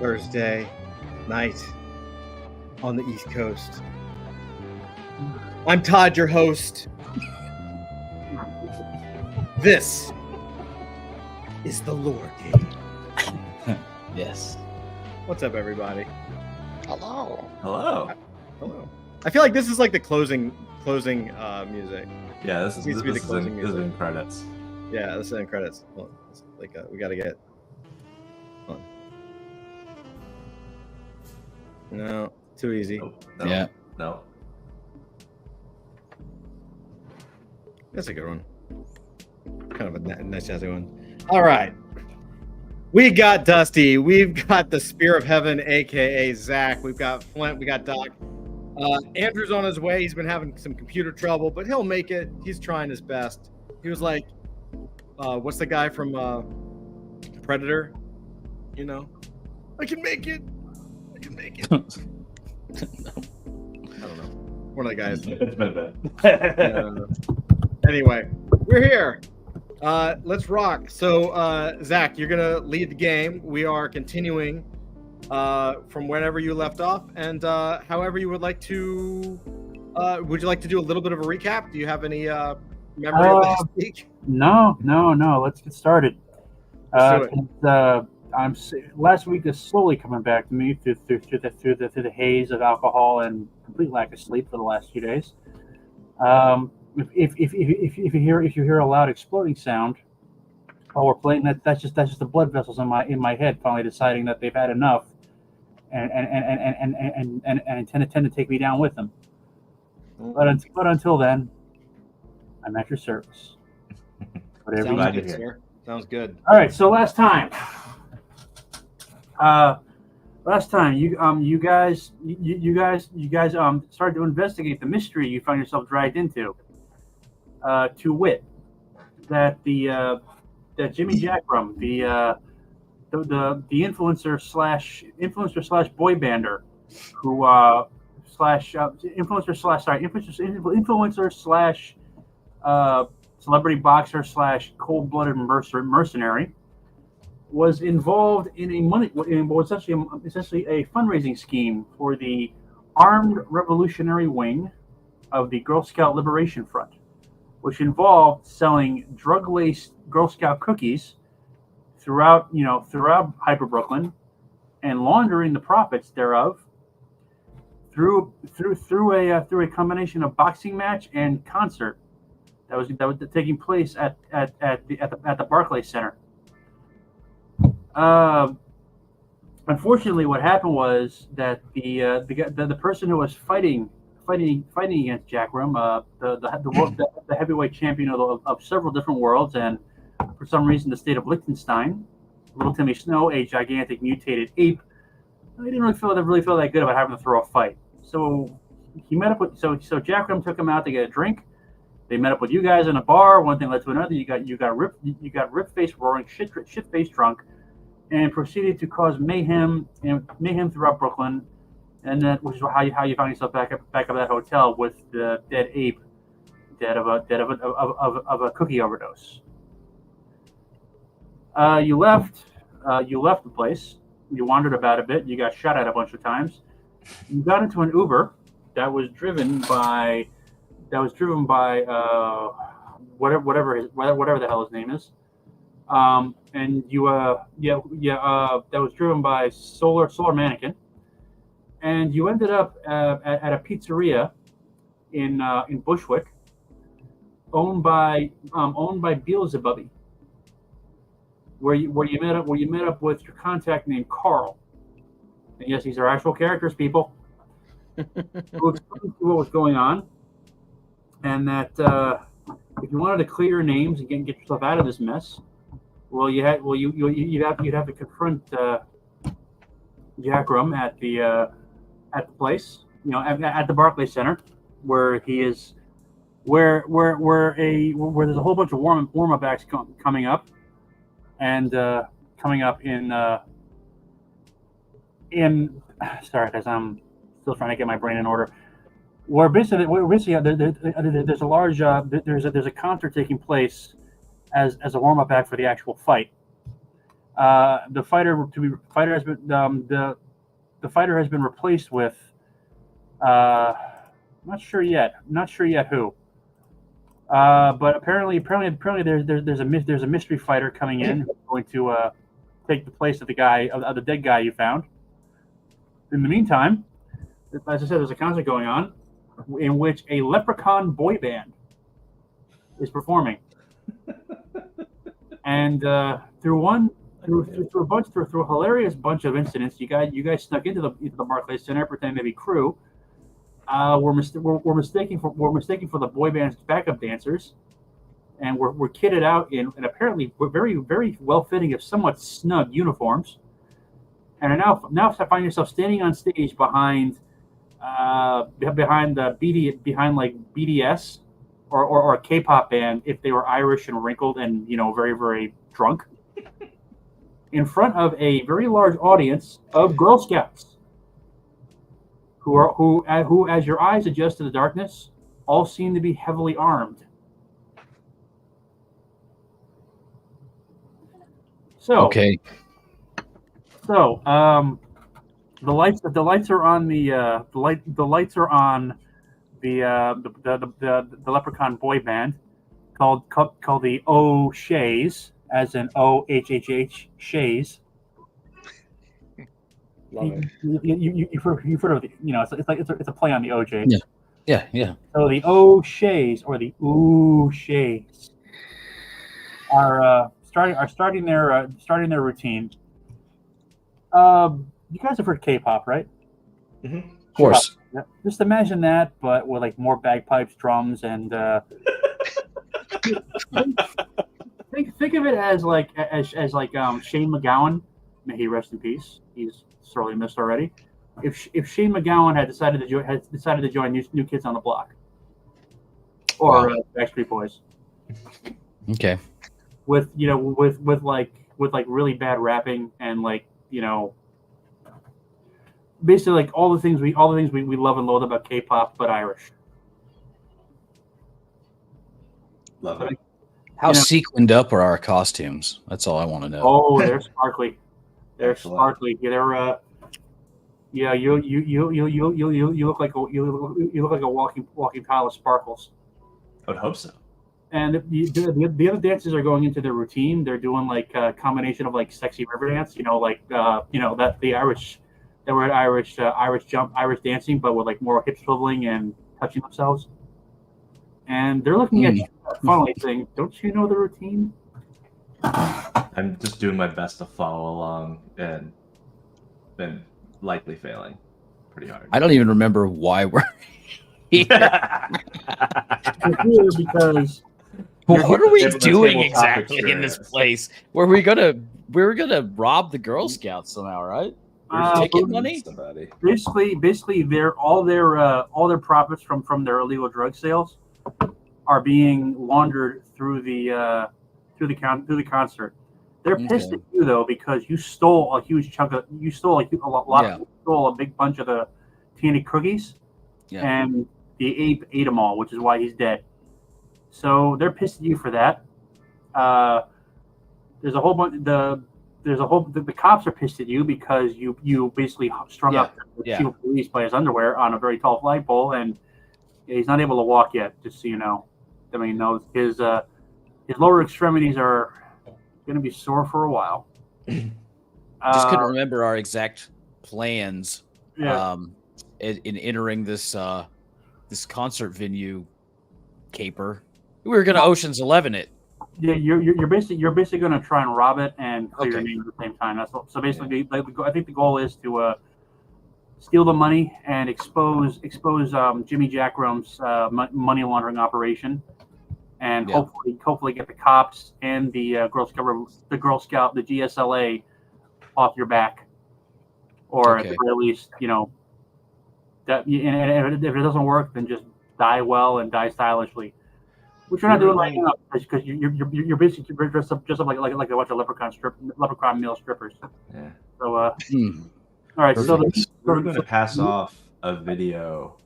Thursday night on the East Coast. I'm Todd, your host. This is the Lore Game. Yes. What's up, everybody? Hello. Hello. Hello. I feel like this is like the closing music. Yeah, this is Needs to be the closing this is music. in credits. Yeah, this is in credits. Hold on. It's like we gotta get. Hold on. No, too easy. No, Yeah. No. That's a good one. Kind of a nice jazzy one. All right. We got Dusty. We've got the Spear of Heaven, a.k.a. Zach. We've got Flint. We got Doc. Andrew's on his way. He's been having some computer trouble, but he'll make it. He's trying his best. He was like, what's the guy from Predator? You know? I can make it. I can make it. I don't know. One of the guys. It's been bad. Anyway, we're here. Let's rock. So, Zach, you're gonna lead the game. We are continuing from whenever you left off, and however you would like to. Would you like to do a little bit of a recap? Do you have any memory of last week? No. Let's get started. Let's do it. Last week is slowly coming back to me through the haze of alcohol and complete lack of sleep for the last few days. If you hear a loud exploding sound while we're playing, that's just the blood vessels in my head finally deciding that they've had enough and intend to take me down with them. But until then, I'm at your service. Whatever you Sounds do. good, sir. Sounds good. All right. So last time, you guys started to investigate the mystery you found yourself dragged into. To wit, that that Jimmy Jackrum, the influencer slash boy bander, who influencer slash celebrity boxer slash cold-blooded mercenary, was involved in essentially a fundraising scheme for the Armed Revolutionary Wing of the Girl Scout Liberation Front, which involved selling drug-laced Girl Scout cookies throughout Hyper Brooklyn, and laundering the profits thereof through a combination of boxing match and concert that was taking place at the Barclays Center. Unfortunately, what happened was that the person who was fighting against Jackrum, the heavyweight champion of several different worlds, and for some reason the state of Liechtenstein, little Timmy Snow, a gigantic mutated ape, he didn't really feel that good about having to throw a fight. So he met up with so Jackrum took him out to get a drink. They met up with you guys in a bar. One thing led to another. You got rip face roaring, shit face drunk, and proceeded to cause mayhem throughout Brooklyn. And that, which is how you found yourself back up at that hotel with the dead ape, dead of a cookie overdose. You left the place. You wandered about a bit. You got shot at a bunch of times. You got into an Uber that was driven by whatever the hell his name is. And that was driven by Solar Mannequin. And you ended up at a pizzeria in Bushwick, owned by Beelzebubby, where you met up with your contact named Carl. And yes, these are actual characters, people. Who explained what was going on, and that if you wanted to clear your names and get yourself out of this mess, you'd have to confront Jackrum at the place, at the Barclays Center, where he is, where there's a whole bunch of warm up acts coming up, and coming up in sorry, guys, I'm still trying to get my brain in order. Where basically there's a large there's a concert taking place as a warm up act for the actual fight. The fighter has been the fighter has been replaced with not sure yet who. But apparently there's a mystery fighter coming in who's going to take the place of the dead guy you found. In the meantime, as I said, there's a concert going on in which a leprechaun boy band is performing, and through a hilarious bunch of incidents, you guys snuck into the Barclays Center, pretending to be crew. We're mistaken for the boy band's backup dancers, and we're kitted out in apparently very very well fitting, if somewhat snug uniforms, and are now find yourself standing on stage behind like BDS or a K-pop band if they were Irish and wrinkled and very very drunk, in front of a very large audience of Girl Scouts who as your eyes adjust to the darkness, all seem to be heavily armed. So Okay. So the lights are on the lights are on the leprechaun boy band called the O'Shays, as in OHHH Shays. Love it. You've heard of it's a play on the OJ. Yeah. So the O'Shays or the O'Shays are starting their routine. You guys have heard K-pop, right? Mhm. Of course. Yeah. Just imagine that, but with like more bagpipes, drums, and think of it as like Shane McGowan. May he rest in peace. He's sorely missed already. If Shane McGowan had decided to join New Kids on the Block, or Backstreet Boys, Okay. with really bad rapping and basically like all the things we love and loathe about K-pop, but Irish. Love it. How sequined up are our costumes? That's all I want to know. Oh, they're sparkly. They're Excellent. sparkly. They're you look like a walking pile of sparkles. I would hope so. And the other dancers are going into their routine. They're doing like a combination of like sexy river dance, that the Irish, that were Irish dancing, but with like more hip swiveling and touching themselves. And they're looking at you, funnily saying, "Don't you know the routine?" I'm just doing my best to follow along and likely failing pretty hard. I don't even remember why we're here. We're here because What are we The doing tabletop exactly in this experience. place? We were gonna rob the Girl Scouts somehow, right? Ticket money? Somebody. basically all their profits from their illegal drug sales are being laundered through the concert. They're pissed at you though because you stole a huge chunk of you stole a big bunch of the TNT cookies, and the ape ate them all, which is why he's dead. So they're pissed at you for that. There's a whole bunch. The cops are pissed at you because you basically strung up the chief of police by his underwear on a very tall flagpole, and he's not able to walk yet. Just so you know, I mean, his lower extremities are going to be sore for a while. Just couldn't remember our exact plans. Yeah. In entering this concert venue caper. We were gonna Ocean's 11 it. Yeah, you're basically going to try and rob it and clear your name at the same time. That's what, so basically, I think the goal is to steal the money and expose Jimmy Jackrome's money laundering operation, and hopefully get the cops and the Girl Scout, the GSLA, off your back, or at the very least, that. And if it doesn't work, then just die well and die stylishly. Which you're not doing right now because you're basically dressed up just like a bunch of leprechaun male strippers. Yeah. So all right. Perfect. We're going to pass off a video.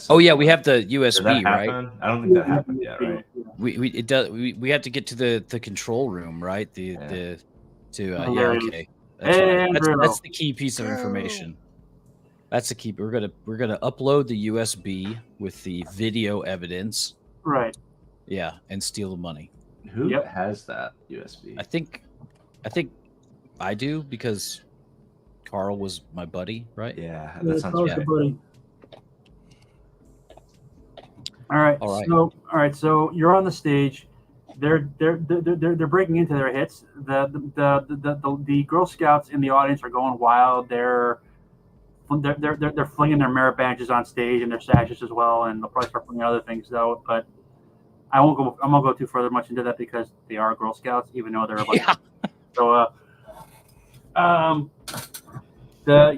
Oh yeah, we have the Did USB, that right? happen? I don't think that happened yet, right? We have to get to the control room, right? The To Oh, yeah, there he is. okay. That's Hey, right. Andrew. That's the key piece of Go. information. That's the key. We're gonna upload the USB with the video evidence. Right. Yeah, and steal the money. Who Yep. has that USB? I think I do because Carl was my buddy, right? Yeah, Yeah, that sounds close right. the buddy. All right. All right. So you're on the stage. They're breaking into their hits. The Girl Scouts in the audience are going wild. They're flinging their merit badges on stage and their sashes as well, and they'll probably start flinging other things though. But I won't go too further much into that because they are Girl Scouts, even though they're a bunch. Yeah. So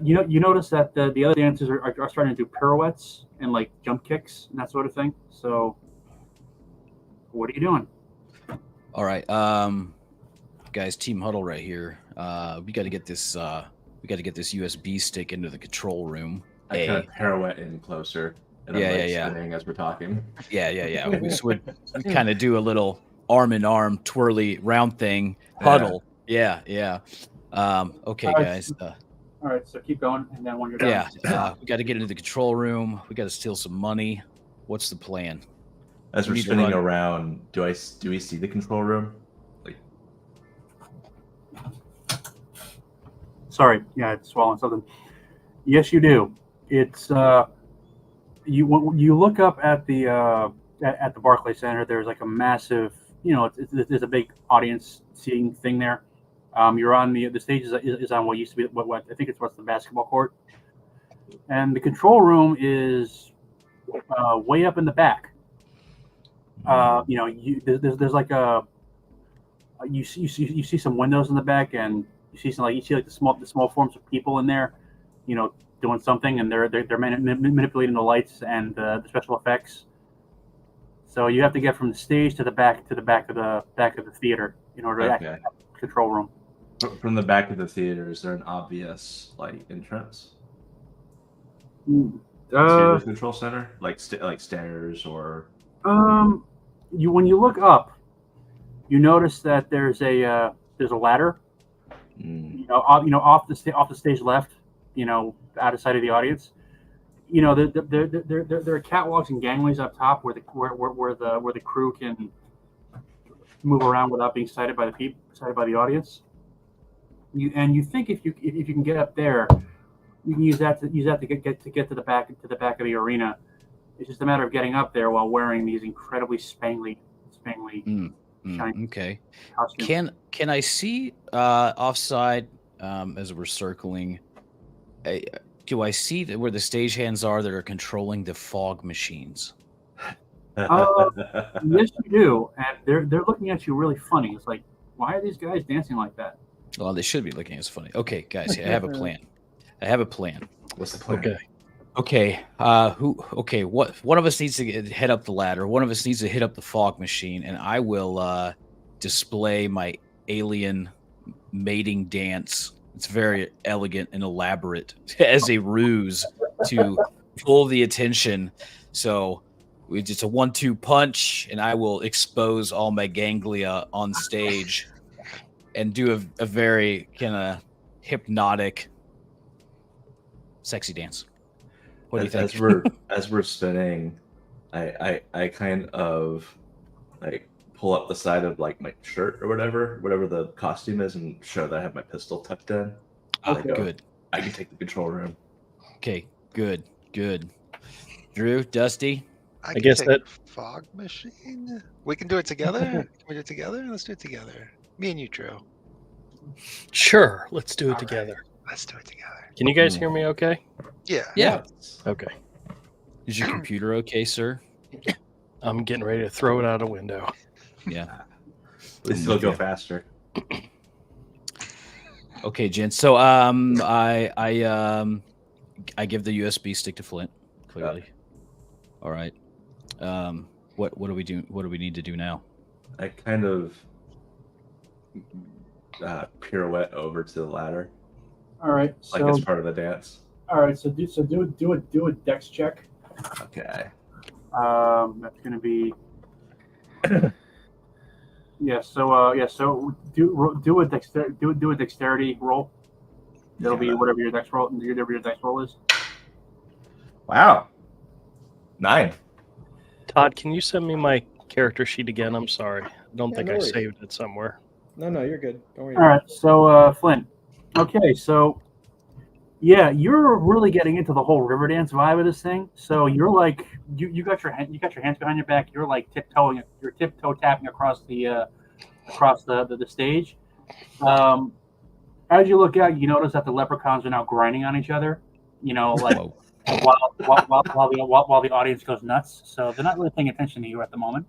you notice that the other dancers are starting to do pirouettes and like jump kicks and that sort of thing. So what are you doing? All right. Guys, team huddle right here. We got to get this USB stick into the control room. I kind of pirouette in closer. And Yeah, I'm like yeah. spinning as we're talking. Yeah. We kind of do a little arm in arm twirly round thing huddle. Yeah. Okay, All right. guys. All right, so keep going, and then when you're done, We got to get into the control room. We got to steal some money. What's the plan? As We we're need to spinning run. around, do we see the control room? Like, sorry, yeah, it's swallowing something. Yes, you do. It's you look up at the Barclays Center. There's like a massive, there's a big audience seating thing there. You're on the stage is on what used to be what I think it's what's the basketball court, and the control room is way up in the back. There's like you see some windows in the back, and you see the small forms of people in there, doing something, and they're manipulating the lights and the special effects. So you have to get from the stage to the back of the theater in order to access the control room. From the back of the theater, is there an obvious entrance to the control center, like stairs or? When you look up, you notice that there's a ladder. Off the stage left, out of sight of the audience. There are catwalks and gangways up top where the crew can move around without being sighted by the audience. You think if you can get up there, you can use that to get to the back of the arena. It's just a matter of getting up there while wearing these incredibly spangly shiny Okay. costumes. Can I see offside as we're circling? Do I see where the stagehands are that are controlling the fog machines? Yes, you do, and they're looking at you really funny. It's like, why are these guys dancing like that? Well, they should be looking at us funny. Okay, guys, I have a plan. What's the plan? Okay. What one of us needs to head up the ladder. One of us needs to hit up the fog machine, and I will display my alien mating dance. It's very elegant and elaborate as a ruse to pull the attention. So it's a 1-2 punch, and I will expose all my ganglia on stage and do a very kind of hypnotic, sexy dance. What do you think? As we're spinning, I kind of pull up the side of my shirt or whatever the costume is, and show that I have my pistol tucked in. Okay. Good. I can take the control room. Okay, good. Drew, Dusty. I guess take that- fog machine. We can do it together. Can we do it together? Let's do it together. Me and you, Drew. Sure, let's do it All right. together. Let's do it together. Can you guys hear me okay? Yeah. Okay. Is your computer okay, sir? I'm getting ready to throw it out a window. Yeah. We still go faster. Okay, gents. So I give the USB stick to Flint. Clearly. All right. What do we do? What do we need to do now? I kind of pirouette over to the ladder, All right, like it's part of the dance. all right, so do a dex check. Okay. That's going to be Yeah. So So do a dexterity roll. It'll be whatever your dex roll is. Wow. 9. Todd, can you send me my character sheet again? I'm sorry. I don't think no I worries. saved it somewhere. No, you're good. Don't worry. All right. So Flint. Okay. So yeah, you're really getting into the whole river dance vibe of this thing. So you're like you got your hands behind your back. You're like tiptoe tapping across the stage. As you look out, you notice that the leprechauns are now grinding on each other. You know, like Whoa. while the audience goes nuts. So they're not really paying attention to you at the moment.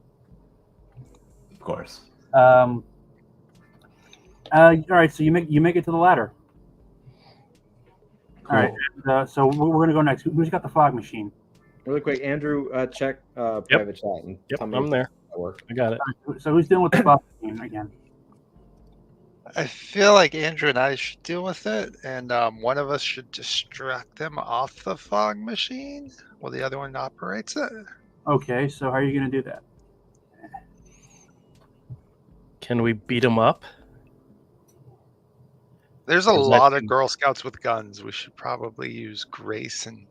Of course. All right, so you make it to the ladder. Cool. All right, and, so we're gonna go next. Who's got the fog machine? Really quick, Andrew, check private chat and Yep, tell me I'm if there. that work. I got it. So who's dealing with the fog machine again? I feel like Andrew and I should deal with it, and one of us should distract them off the fog machine while the other one operates it. Okay, so how are you gonna do that? Can we beat him up? There's a Is that lot of too- Girl Scouts with guns. We should probably use grace and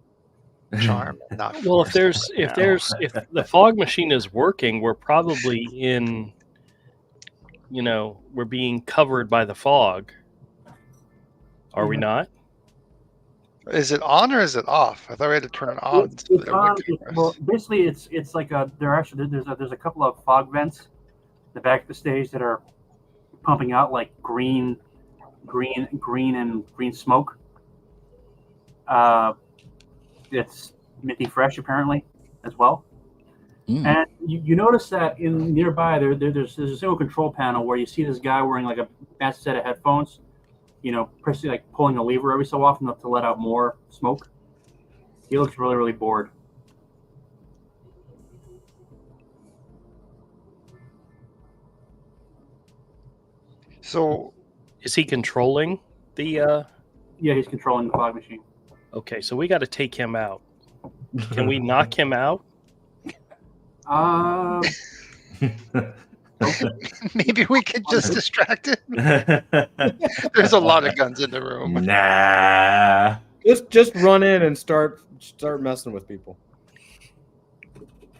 charm, not Well, if force if right if the fog machine is working, we're probably in. We're being covered by the fog. Are we not? now. Is it on or is it off? I thought we had to turn it on. So It's that it would on. cover us. Well, basically, it's like there's a couple of fog vents, in the back of the stage that are pumping out like green smoke. It's minty fresh apparently as well. Mm. And you notice that in nearby there's a single control panel where you see this guy wearing like a massive set of headphones, pressing like pulling a lever every so often to let out more smoke. He looks really, really bored. So Is he controlling the? Yeah, he's controlling the fog machine. Okay, so we got to take him out. Can we knock him out? maybe we could just distract him. There's a lot of guns in the room. Nah. Just run in and start messing with people.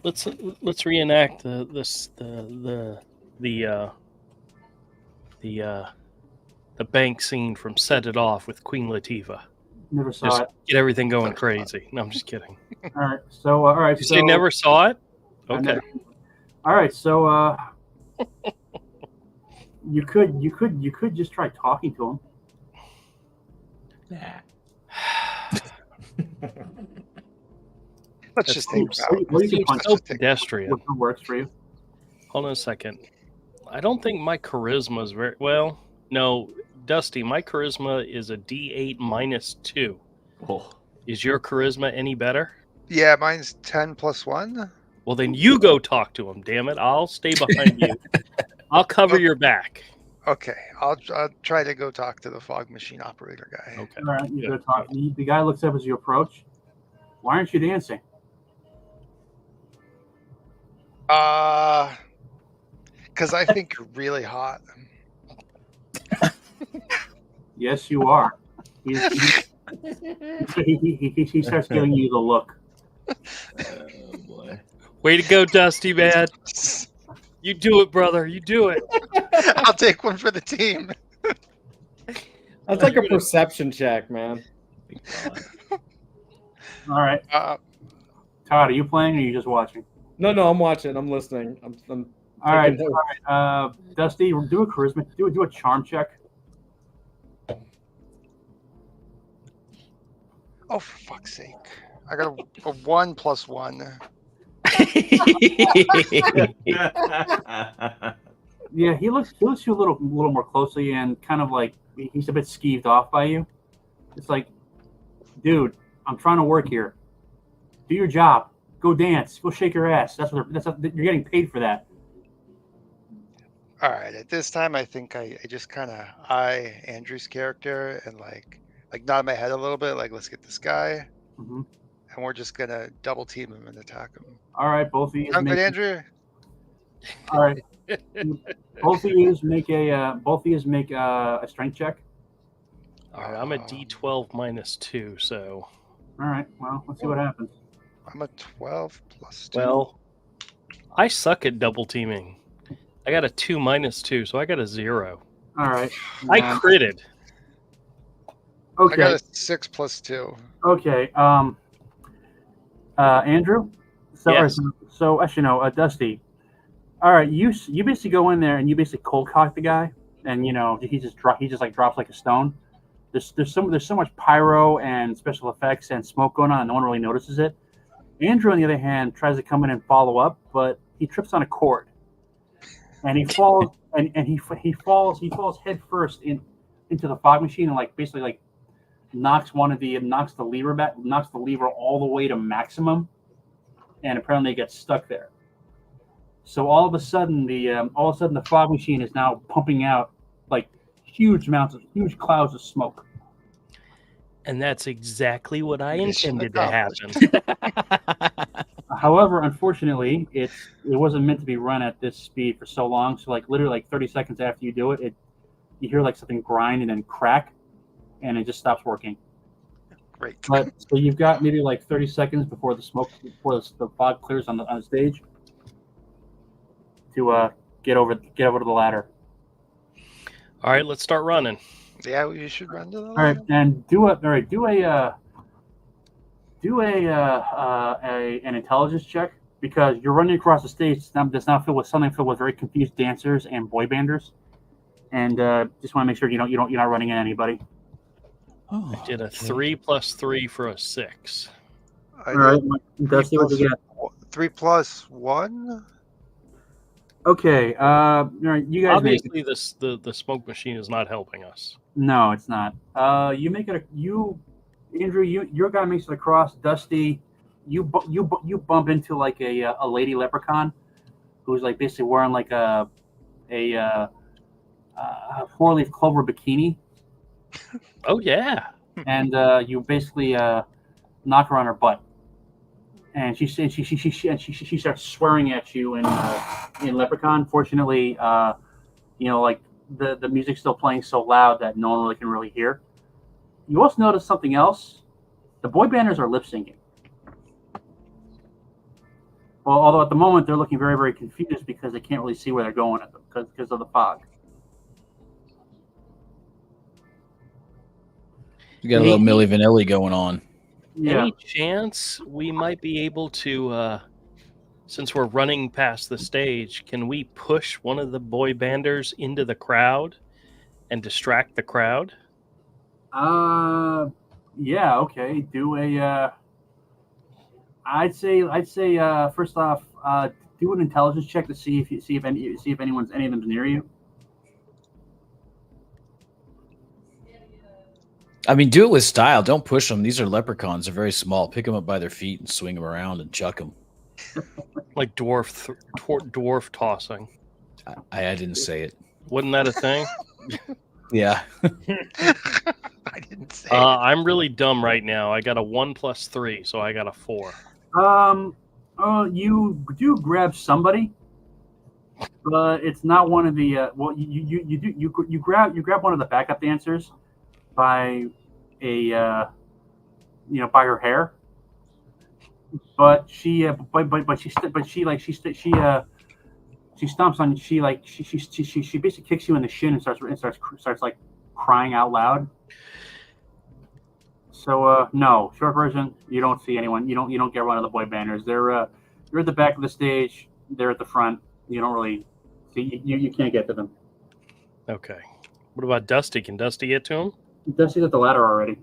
Let's reenact the bank scene from Set It Off with Queen Latifah. Never saw Just it. get everything going crazy. No, I'm just kidding. All right, so all right, You so say never saw it? I Okay. never- all right, so you could just try talking to him. Let's just take him seems- out. What do you Seems punch? so Just take- pedestrian. What works for you? Hold on a second. I don't think my charisma is very well. No, Dusty, my charisma is a D8 -2. Oh. Is your charisma any better? Yeah, mine's 10 plus 1. Well, then you go talk to him. Damn it! I'll stay behind you. I'll cover your back. Okay, I'll try to go talk to the fog machine operator guy. Okay. All right, you Yeah. go talk. The guy looks up as you approach. Why aren't you dancing? Because I think you're really hot. Yes, you are. He starts giving you the look. Oh boy. Way to go, Dusty, man. You do it, brother. You do it. I'll take one for the team. That's like a perception check, man. All right, Todd, are you playing or are you just watching? No, I'm watching. I'm listening. I'm All right, taking notes. Dusty, do a charisma. Do a charm check. Oh, for fuck's sake. I got a 1 plus 1. Yeah, he looks you a little more closely and kind of like he's a bit skeeved off by you. It's like, dude, I'm trying to work here. Do your job. Go dance. Go shake your ass. That's you're getting paid for that. All right, at this time, I think I just kind of eye Andrew's character and like nod my head a little bit, like, let's get this guy. Mhm. And we're just going to double team him and attack him. All right, both of you. Sound good, Andrew? All right. Both of you make a strength check. All right, I'm a D12 minus 2, so All right. Well, let's see what happens. I'm a 12 plus 2. well, I suck at double teaming. I got a 2 minus 2, so I got a 0. All right. I critted. I Okay. got a 6 plus 2. Okay. Andrew. So, Yes. so actually, no. Dusty. All right. You basically go in there and you basically cold cock the guy, and he just drops like a stone. There's so much pyro and special effects and smoke going on, and no one really notices it. Andrew, on the other hand, tries to come in and follow up, but he trips on a cord, and he falls and he falls head first into the fog machine and basically knocks the lever all the way to maximum, and apparently it gets stuck there. So all of a sudden the fog machine is now pumping out huge clouds of smoke. And that's exactly what I Mission intended to accomplished. happen. However, unfortunately, it wasn't meant to be run at this speed for so long. So literally 30 seconds after you do it, you hear something grind and then crack, and it just stops working. Great. But so you've got maybe 30 seconds before the fog clears on the stage to get over to the ladder. All right, let's start running. Yeah, you should run to the All right, and do an intelligence check, because you're running across the stage that's now filled with very confused dancers and boy banders, and just want to make sure you're not running into anybody. Oh, I did a 3 plus 3 for a 6. I All right, did Dusty, what you got? 3 plus 1. Okay, all right, you guys make it. Obviously, the smoke machine is not helping us. No, it's not. You make it. Andrew, your guy makes it across. Dusty, you bump into a lady leprechaun, who's basically wearing a 4-leaf clover bikini, Oh yeah. and you basically knock her on her butt, and she starts swearing at you in leprechaun. Fortunately, the music's still playing so loud that no one really can really hear. You also notice something else. The boy banders are lip syncing. Well, although at the moment they're looking very, very confused because they can't really see where they're going at them because of the fog. you got a little Milli Vanilli going on. Yeah. Any chance we might be able to, since we're running past the stage, can we push one of the boy banders into the crowd and distract the crowd? Yeah. Okay. Do a. I'd say first off, do an intelligence check to see if any of them's near you. I mean, do it with style. Don't push them. These are leprechauns. They're very small. Pick them up by their feet and swing them around and chuck them. Like dwarf tossing. I didn't say it. Wasn't that a thing? Yeah. I didn't say. I'm really dumb right now. I got a 1 plus 3, so I got a 4. You do grab somebody, but it's not one of the. Well, you grab one of the backup dancers by by her hair, but she stomps on she basically kicks you in the shin and starts crying out loud. So no, short version, you don't see anyone. You don't get one of the boy banders. They're at the back of the stage. They're at the front. You don't really see. You can't get to them. Okay. What about Dusty? Can Dusty get to him? Dusty's at the ladder already.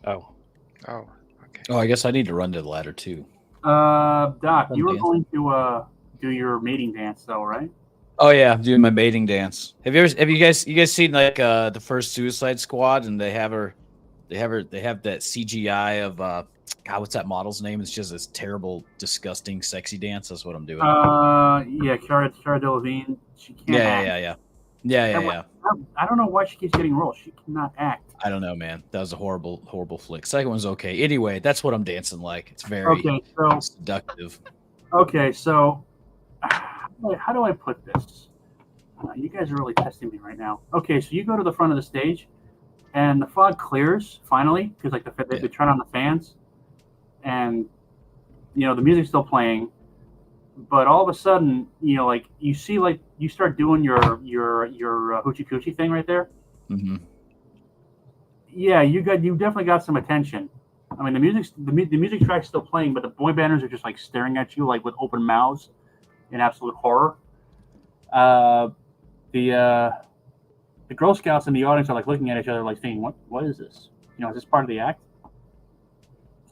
Oh. Oh, okay. Oh, I guess I need to run to the ladder too. Doc, you were dance. going to do your mating dance though, right? Oh yeah, I'm doing my mating dance. Have you guys seen the first Suicide Squad, and they have that CGI of God, what's that model's name? It's just this terrible, disgusting, sexy dance. That's what I'm doing. Yeah, Cara Delevingne. She can't act. Yeah. I don't know why she keeps getting roles. She cannot act. I don't know, man. That was a horrible, horrible flick. Second one's okay. Anyway, that's what I'm dancing like. It's very Okay, so seductive. okay, so how do I put this? You guys are really testing me right now. Okay, so you go to the front of the stage, and the fog clears finally because like they turn on the fans, and the music's still playing, but all of a sudden like you see like you start doing your hoochie coochie thing right there. Mm-hmm. Yeah, you definitely got some attention. I mean, the music track's still playing, but the boy banders are just like staring at you like with open mouths in absolute horror. The Girl Scouts in the audience are like looking at each other like thinking, what is this? Is this part of the act?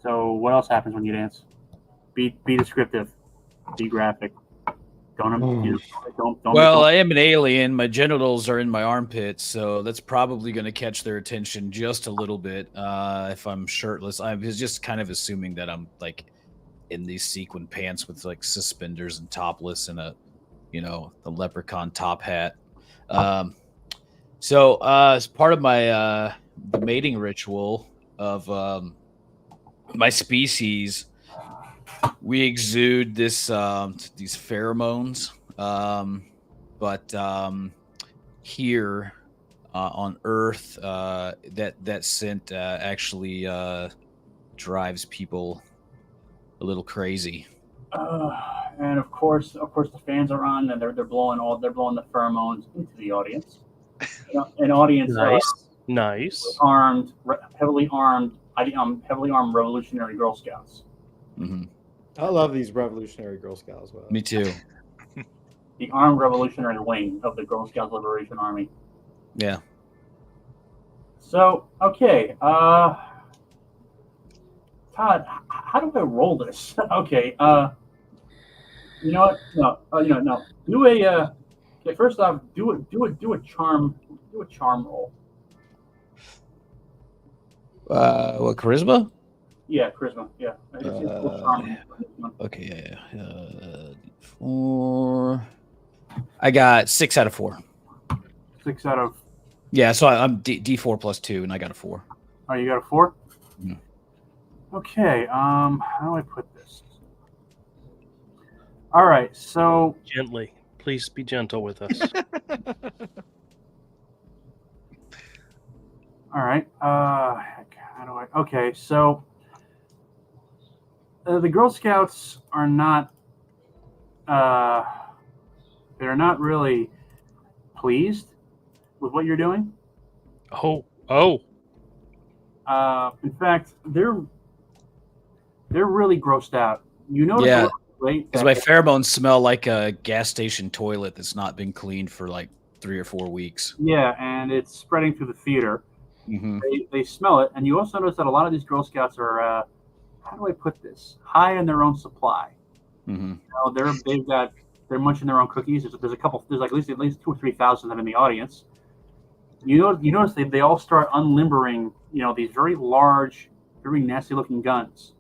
So what else happens when you dance? Be descriptive. Be graphic. Don't. Well, I am an alien. My genitals are in my armpits, so that's probably going to catch their attention just a little bit. If I'm shirtless, I was just kind of assuming that I'm like in these sequin pants with like suspenders and topless and a leprechaun top hat. So as part of my the mating ritual of my species, we exude these pheromones, but here on Earth, that scent actually drives people a little crazy. And of course, the fans are on, and they're blowing the pheromones into the audience. An audience, nice, heavily armed Revolutionary Girl Scouts. Mm-hmm. I love these Revolutionary Girl Scouts. Well. Me too. The armed revolutionary wing of the Girl Scouts Liberation Army. Yeah. So, okay, Todd, how do I roll this? Okay, you know what? No. Do a okay. First off, do a charm roll. What, charisma? Yeah, charisma. Yeah. Okay. Yeah. 4. I got 6 out of 4. 6 out of. Yeah, so I'm D4 plus 2, and I got a 4. Oh, you got a 4? Yeah. Okay. How do I put this? All right. So gently. Please be gentle with us. All right. How do I? Okay. So the Girl Scouts are not. They're not really pleased with what you're doing. Oh. In fact, they're really grossed out. Yeah, because my pheromones smell like a gas station toilet that's not been cleaned for like 3 or 4 weeks. Yeah, and it's spreading through the theater. Mm-hmm. They smell it, and you also notice that a lot of these Girl Scouts are. How do I put this? High in their own supply. Mm-hmm. They're munching their own cookies. There's like at least 2,000 or 3,000 of them in the audience. You notice they all start unlimbering, these very large, very nasty looking guns.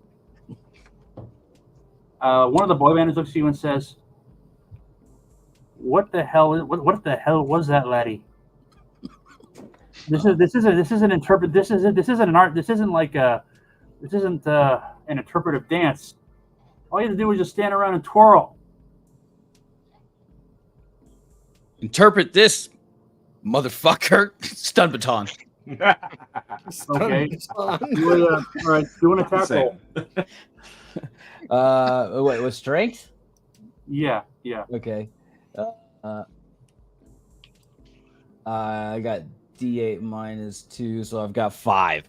One of the boy banders looks at you and says, "What the hell was that, laddie? This isn't an interpretive dance. All you have to do is just stand around and twirl." Interpret this, motherfucker. Stun baton. Okay. All right, do an attack roll. Wait, with strength? Yeah. Okay. I got D8 minus 2, so I've got 5.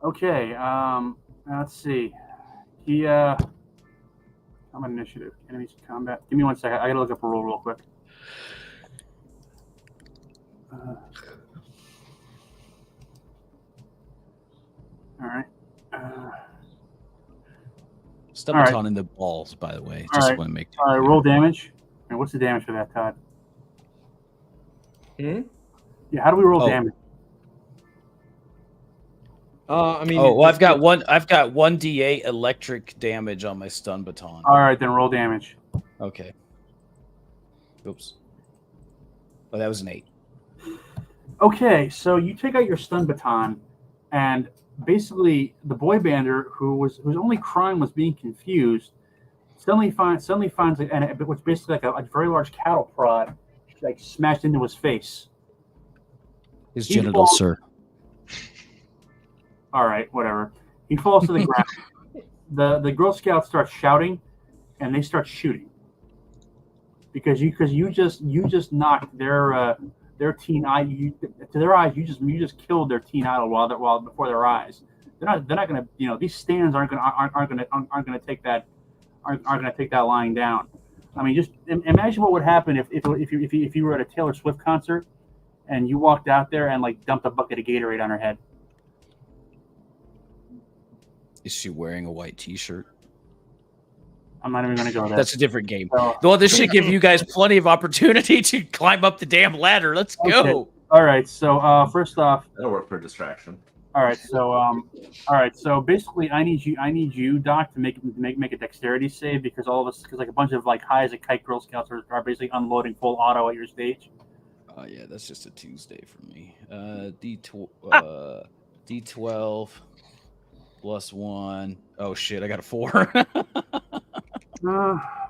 Okay. Let's see. I'm on initiative. Enemies in combat. Give me 1 second. I gotta look up a roll real quick. All right. Stun baton in the balls, by the way. Just want to make. All right. Roll damage. And what's the damage for that, Todd? Hmm? Yeah. How do we roll damage? I've got 1d8 electric damage on my stun baton. All right, then roll damage. Okay. Oops. Oh, that was an 8. Okay, so you take out your stun baton, and basically the boy bander whose only crime was being confused suddenly finds like, and what's basically like a very large cattle prod, like smashed into his face. His He genitals, falls- sir. All right, whatever. He falls to the ground. The Girl Scouts start shouting, and they start shooting because you just knocked their teen idol to their eyes. You just killed their teen idol while before their eyes. They're not gonna, these stands aren't gonna take that lying down. I mean, just imagine what would happen if you were at a Taylor Swift concert and you walked out there and like dumped a bucket of Gatorade on her head. Is she wearing a white T-shirt? I'm not even gonna go there. That's a different game. So, Well, this should give you guys plenty of opportunity to climb up the damn ladder. Let's go. Okay. All right. So first off, That'll work for distraction. all right. So basically, I need you, Doc, to make a dexterity save because like a bunch of like high as a kite Girl Scouts are basically unloading full auto at your stage. Oh yeah, that's just a Tuesday for me. D12 plus 1. Oh shit, I got a 4.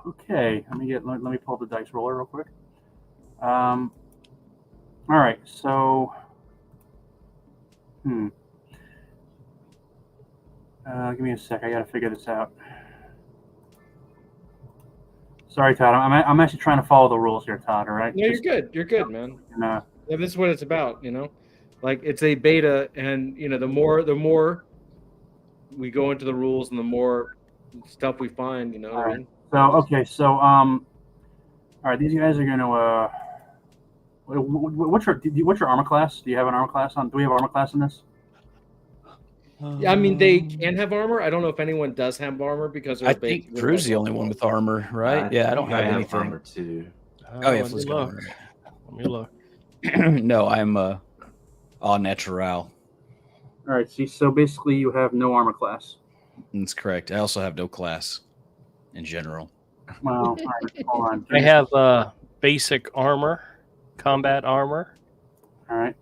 Okay. Let me pull up the dice roller real quick. All right. So, give me a sec. I gotta figure this out. Sorry, Todd. I'm actually trying to follow the rules here, Todd. All right. No, you're good. You're good, man. And, Yeah, this is what it's about, Like it's a beta, and the more we go into the rules, and the more stuff we find, what I mean? So okay. So all right. These guys are gonna. What's your armor class? Do you have an armor class on? Do we have armor class in this? Yeah, I mean they can have armor. I don't know if anyone does have armor because I think Drew's the only one with armor, right? Yeah, I don't have anything. Armor too. Oh yeah, let me look. Let me look. No, I'm all natural. All right. See, so basically, you have no armor class. That's correct. I also have no class in general. Well, all right, hold on. I have basic armor, combat armor. All right.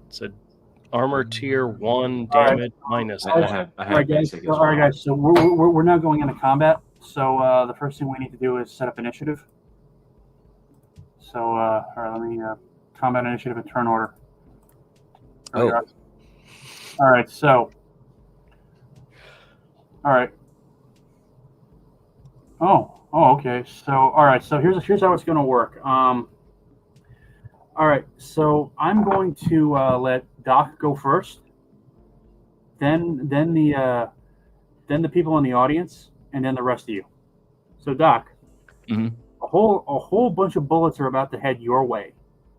It's a armor tier 1 All right. damage minus. I have All right, guys. basic as All right, well. guys. So we're now going into combat. So the first thing we need to do is set up initiative. So all right, let me combat initiative in turn order. There we Oh. are. All right. So. All right. Oh. Okay. So all right. So here's how it's going to work. All right. So I'm going to let Doc go first. Then the people in the audience, and then the rest of you. So Doc, Mhm. a whole bunch of bullets are about to head your way.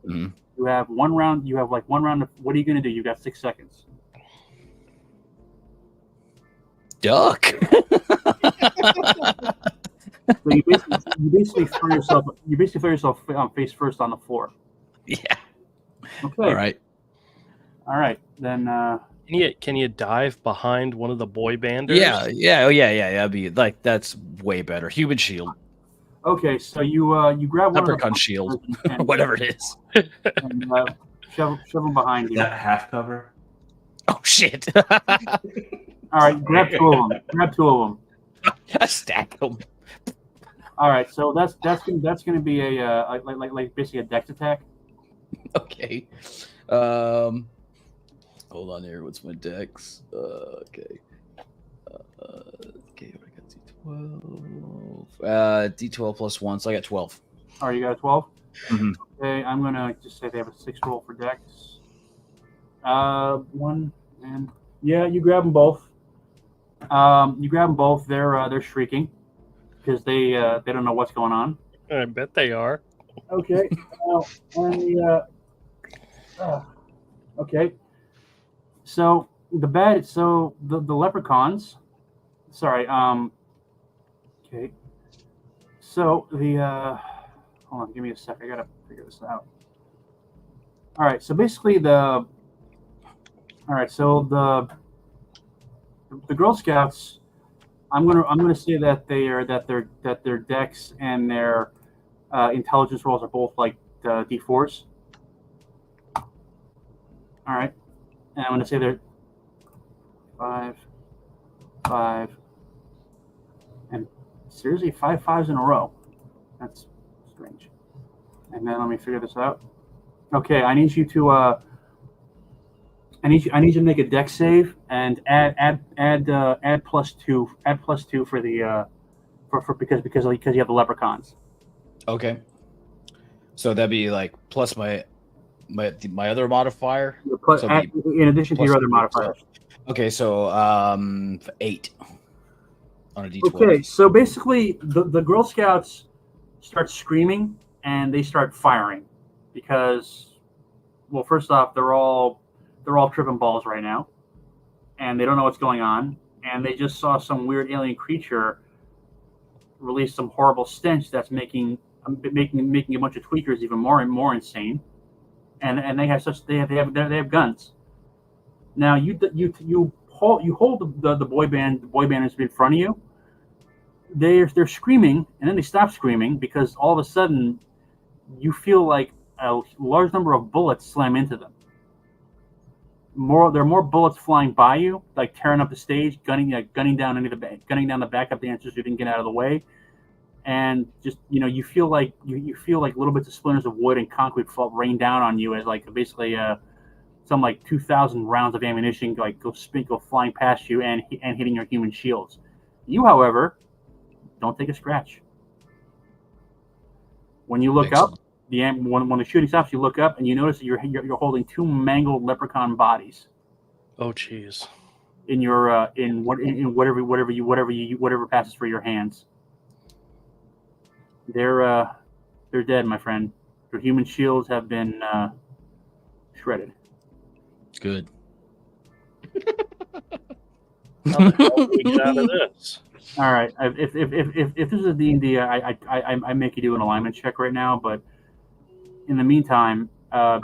Mhm. You have one round. You have like one round. What are you going to do? You got 6 seconds. Duck. So you basically throw yourself face first on the floor. Yeah. Okay. All right. All right. Then. Can you dive behind one of the boy banders? Yeah. Yeah. Oh yeah. Yeah. That'd be like that's way better. Human shield, Okay. So you grab one leprechaun of the shield, and, whatever it is. and shove them behind Is you. that half cover? Oh shit. All right. Grab 2 of them. Grab 2 of them. I stack them. All right. So that's going to be a like basically a dex attack. Okay. Hold on here. What's my dex? Okay. Okay. I got D12. D12 plus 1, so I got 12. All right. You got a 12. Mhm. Okay. I'm gonna just say they have a 6 roll for dex. 1 and yeah, you grab them both. They're shrieking because they don't know what's going on. I bet they are. Okay. Okay. So the leprechauns. Sorry. Okay. So hold on. Give me a sec. I gotta figure this out. All right. So basically the Girl Scouts. I'm gonna say that their dex and their intelligence rolls are both like D4s. All right, and I'm gonna say they're 5, And seriously, 5 5s in a row. That's strange. And then let me figure this out. Okay, I need you to I need you to make a dex save and add +2 for the for because you have the leprechauns. Okay. So that'd be like plus my other modifier. Plus, So in addition to your other modifiers. Okay, so 8 on a D12. Okay, so basically the Girl Scouts start screaming and they start firing because, well, first off, they're all tripping balls right now, and they don't know what's going on, and they just saw some weird alien creature release some horrible stench that's making a bunch of tweakers even more insane, and they have guns. Now you hold the boy banders in front of you. They're screaming, and then they stop screaming because all of a sudden you feel like a large number of bullets slam into them. There are more bullets flying by you, like tearing up the stage, gunning down the backup dancers who didn't get out of the way, and just you feel like little bits of splinters of wood and concrete rain down on you as like basically some like 2,000 rounds of ammunition go flying past you and hitting your human shields. You, however, don't take a scratch. When you look up, when the shooting stops, you look up and you notice that you're holding 2 mangled leprechaun bodies. Oh, jeez. In your whatever passes for your hands. They're dead, my friend. Their human shields have been shredded. Good. How the hell do we get out of this? All right. If this is a D&D, I make you do an alignment check right now, but in the meantime, I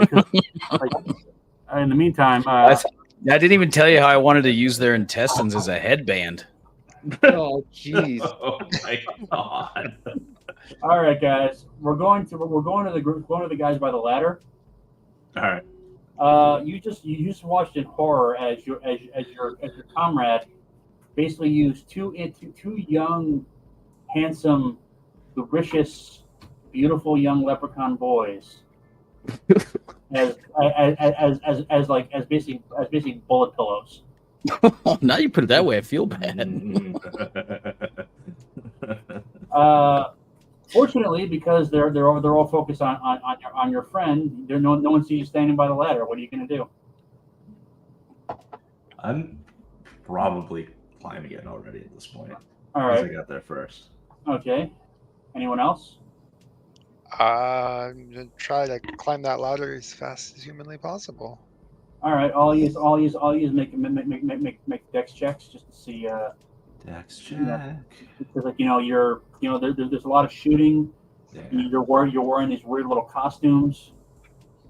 didn't even tell you how I wanted to use their intestines as a headband. Oh, jeez. Oh my god. All right, guys, we're going to the guys by the ladder. All right. You just watched in horror as your comrade basically used two young, handsome, delicious, beautiful young leprechaun boys as basically bullet pillows. Now you put it that way, I feel bad. Fortunately, because they're all focused on your friend, no one sees you standing by the ladder. What are you going to do? I'm probably climbing it already at this point. All right. I got there first. Okay. Anyone else? I'm gonna try to climb that ladder as fast as humanly possible. All right. All use make dex checks just to see. Dex check. Because there's a lot of shooting. Yeah. You're wearing these weird little costumes.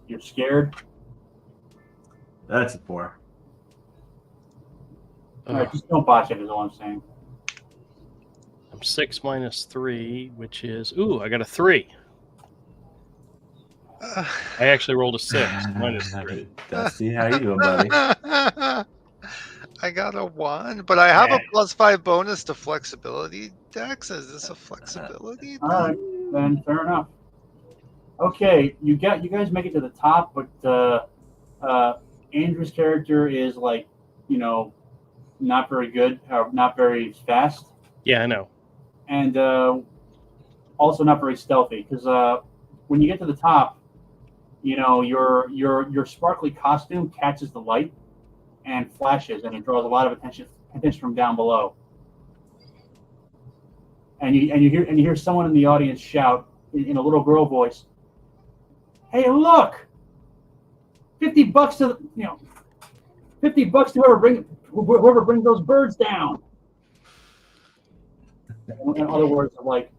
You're scared. That's a 4. All right, just don't botch it. Is all I'm saying. I'm 6 minus 3, which is I got a 3. I actually rolled a 6 minus 3. Dusty, how you doing, buddy? I got a 1, but I have a +5 bonus to flexibility dex. Is this a flexibility? All right, then fair enough. Okay, you guys make it to the top, but Andrew's character is like, not very good, or not very fast. Yeah, I know. And also not very stealthy, because when you get to the top, your sparkly costume catches the light and flashes, and it draws a lot of attention from down below. And you hear someone in the audience shout in a little girl voice, "Hey, look! $50 to $50 to whoever brings those birds down." In other words, like,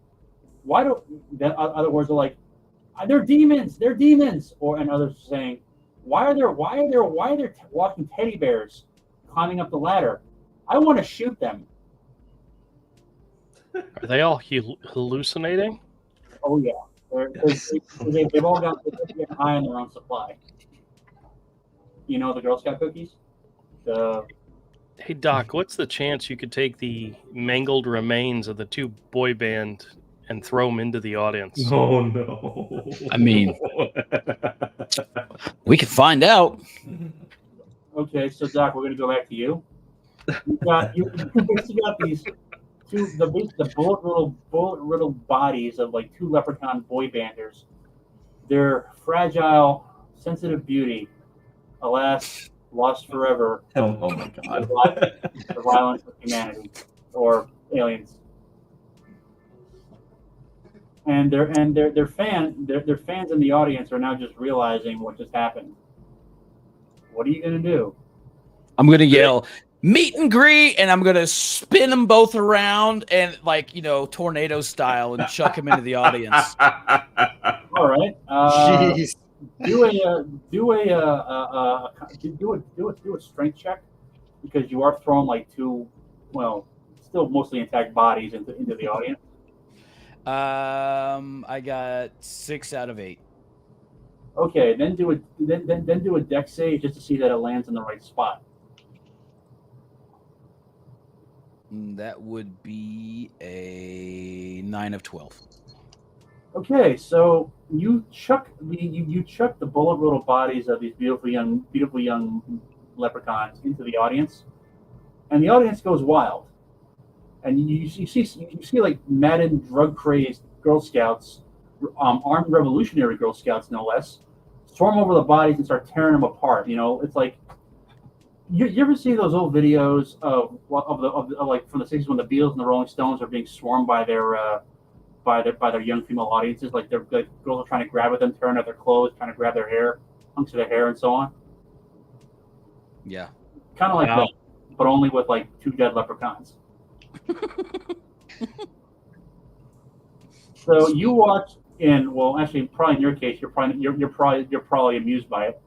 they're demons. They're demons. And others saying, why are there walking teddy bears climbing up the ladder? I want to shoot them. Are they all hallucinating? Oh yeah, they've all got high on their own supply. The Girl Scout cookies. Hey Doc, what's the chance you could take the mangled remains of the two boy band and throw them into the audience? Oh no. I mean, we can find out. Okay, so Doc, we're gonna go back to you. You basically got these the bullet riddled bodies of like two leprechaun boy banders. Their fragile, sensitive beauty, alas, lost forever. Oh my god. The violence of humanity or aliens. And their fans in the audience are now just realizing what just happened. What are you gonna do? I'm gonna yell meet and greet, and I'm gonna spin them both around and like tornado style and chuck them into the audience. All right. Jeez. Do a strength check because you are throwing like two, well, still mostly intact bodies into the audience. I got 6 out of 8. Okay, then do a dex save just to see that it lands in the right spot. That would be a 9 of 12. Okay, so you chuck the bullet riddled bodies of these beautiful young leprechauns into the audience, and the audience goes wild. And you see like maddened, drug crazed Girl Scouts, armed revolutionary Girl Scouts no less, swarm over the bodies and start tearing them apart. It's like you ever see those old videos of like from the 60s when the Beatles and the Rolling Stones are being swarmed by their young female audiences, like girls are trying to grab at them, tearing at their clothes, trying to grab their hair, hunks of their hair, and so on. Yeah. Kind of like that, but only with like two dead leprechauns. So you watch actually, probably in your case, you're probably amused by it.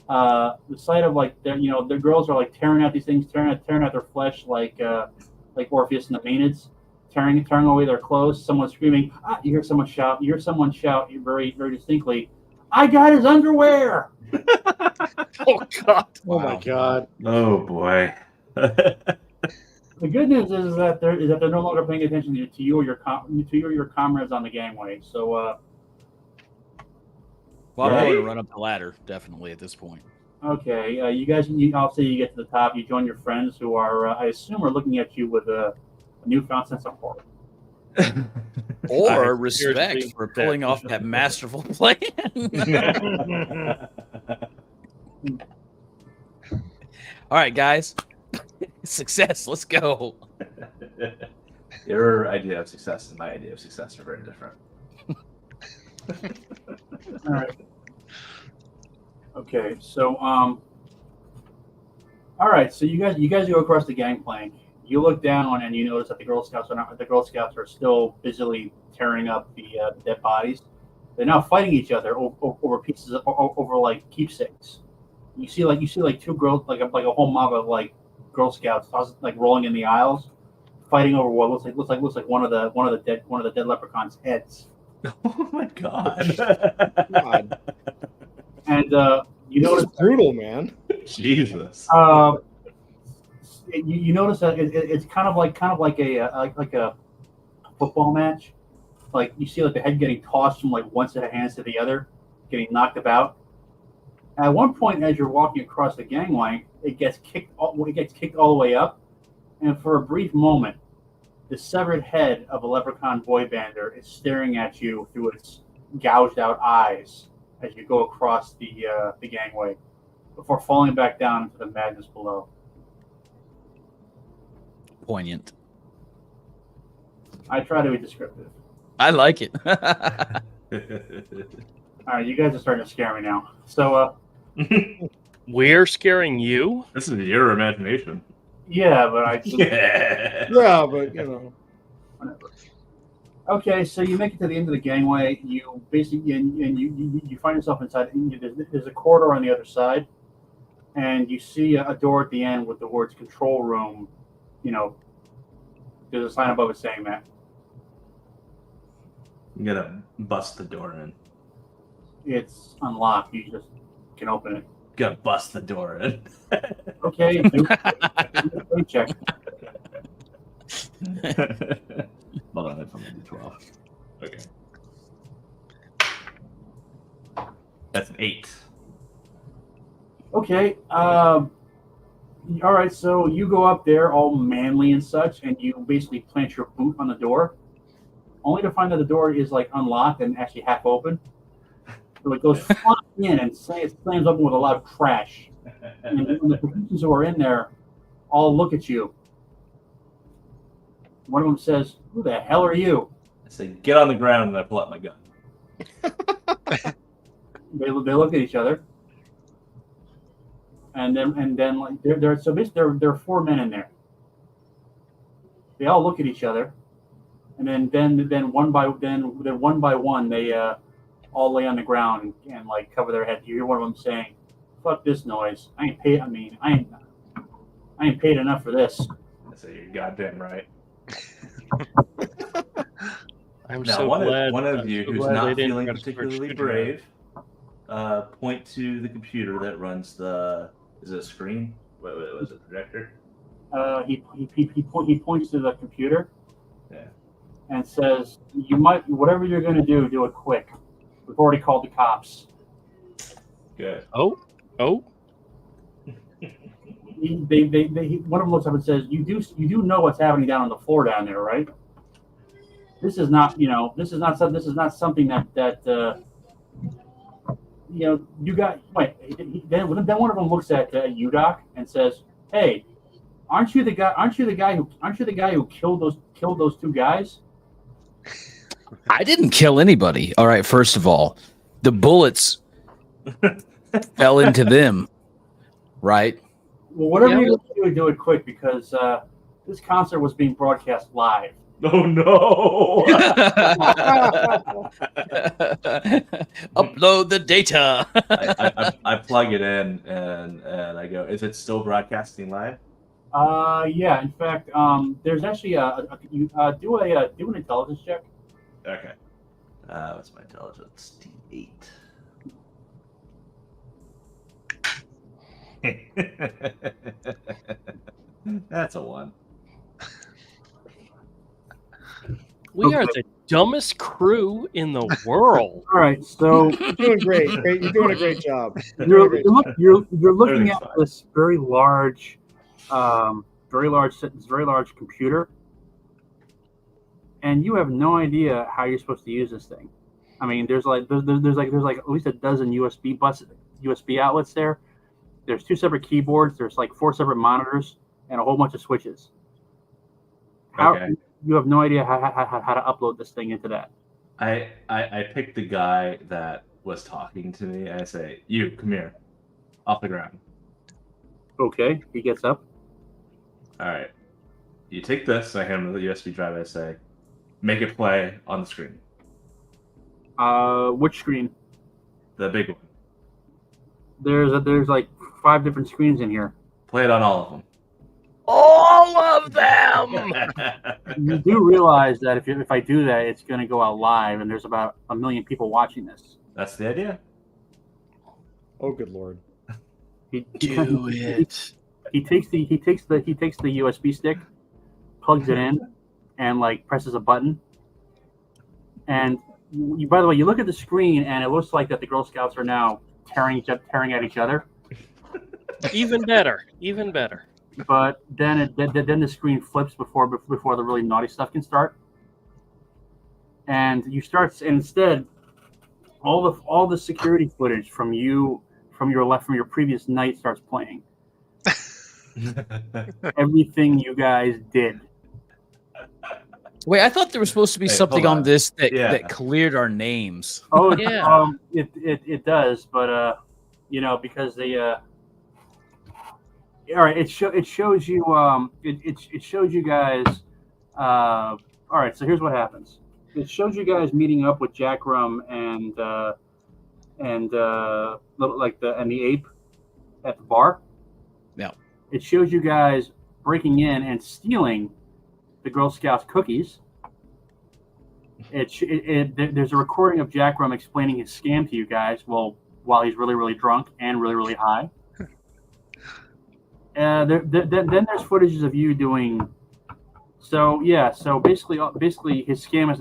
The sight of like their girls are like tearing out these things, tearing out their flesh, like Orpheus and the Maenads, tearing away their clothes. Someone screaming. You hear someone shout. Very very distinctly, "I got his underwear!" Oh God! Oh my god! Oh boy. The good news is that they're no longer paying attention to you or your comrades on the gangway. So, Well, I'm going to run up the ladder definitely at this point. okay, you guys. I'll say you get to the top. You join your friends who are, I assume, are looking at you with a newfound sense of horror. Or respect for pulling off that masterful plan. All right, guys. Success. Let's go. Your idea of success and my idea of success are very different. All right. Okay, so all right, so you guys go across the gangplank. You look down and you notice that the Girl Scouts are still busily tearing up the dead bodies. They're now fighting each other over pieces over like keepsakes. You see like two girls, like a whole mob of like Girl Scouts like rolling in the aisles, fighting over what looks like one of the dead leprechauns' heads. Oh my god. God. And you This notice is brutal, man. Jesus. you notice that it's kind of like a football match. Like you see like the head getting tossed from like one set of hands to the other, getting knocked about. At one point, as you're walking across the gangway, it gets kicked all the way up, and for a brief moment, the severed head of a leprechaun boy bander is staring at you through its gouged out eyes as you go across the gangway, before falling back down into the madness below. Poignant. I try to be descriptive. I like it. All right, you guys are starting to scare me now. So, We're scaring you? This is your imagination. yeah, but I. Yeah. Yeah, but Whatever. Okay, so you make it to the end of the gangway. You basically and you find yourself inside. There's a corridor on the other side, and you see a door at the end with the words "control room." There's a sign above it saying that. I'm gonna bust the door in. It's unlocked. You just can open it. gonna bust the door in. Okay, do a check. Hold on, if I'm gonna do 12. Okay. That's an 8. Okay. All right. So you go up there, all manly and such, and you basically plant your boot on the door, only to find that the door is like unlocked and actually half open. So it goes flying in and it slams open with a loud crash. And the producers who are in there all look at you. One of them says, "Who the hell are you?" I say, get on the ground, and I pull out my gun. They look at each other, and then like so basically there are 4 men in there. They all look at each other, and then one by one they all lay on the ground and like cover their head. You hear one of them saying, "Fuck this noise! I ain't paid. I ain't paid enough for this." I say, you're goddamn right. I'm Now, so glad. one of I'm you so who's glad not they didn't feeling have to particularly search brave, point to the computer that runs the. Is it a screen? What was it? Projector? He points to the computer. Yeah. And says, "You might whatever you're going to do it quick. We've already called the cops." Good. Oh. One of them looks up and says, "You do know what's happening down on the floor down there, right? This is not something that you got." Wait. Then one of them looks at you, Doc, and says, "Hey, aren't you the guy who killed those 2 guys?" I didn't kill anybody. All right, first of all, the bullets fell into them, right? Well, whatever you're going to do it quick, because this concert was being broadcast live. Oh no! Upload the data. I plug it in and I go, is it still broadcasting live? Yeah. In fact, there's actually do an intelligence check. Okay. What's my intelligence? D8. That's a 1. We are the dumbest crew in the world. All right, so You're doing great. You're doing a great job. you're looking at this very large computer, and you have no idea how you're supposed to use this thing. I mean, there's like at least a dozen USB outlets there. There's 2 separate keyboards. There's like 4 separate monitors and a whole bunch of switches. Okay. You have no idea how to upload this thing into that. I picked the guy that was talking to me and I say, you, come here. Off the ground. Okay, he gets up. All right. You take this, I hand him the USB drive, I say, make it play on the screen. Which screen? The big one. There's like 5 different screens in here. Play it on all of them. All of them. You do realize that if I do that, it's going to go out live, and there's about 1 million people watching this. That's the idea. Oh, good lord! Do it. He takes the USB stick, plugs it in, and like presses a button. And by the way, you look at the screen, and it looks like that the Girl Scouts are now tearing at each other. Even better. But then the screen flips before the really naughty stuff can start, and instead all the security footage from your previous night starts playing. Everything you guys did. Wait, I thought there was supposed to be Hey, something hold on on. this that, Yeah. that cleared our names. Oh, Yeah. It does, but because they all right, it shows you it shows you guys all right, so here's what happens. It shows you guys meeting up with Jack Rum and the ape at the bar. Yeah. It shows you guys breaking in and stealing the Girl Scouts cookies. There's a recording of Jack Rum explaining his scam to you guys. Well, while he's really, really drunk and really, really high. Then there's footages of you doing. So yeah, so basically his scam is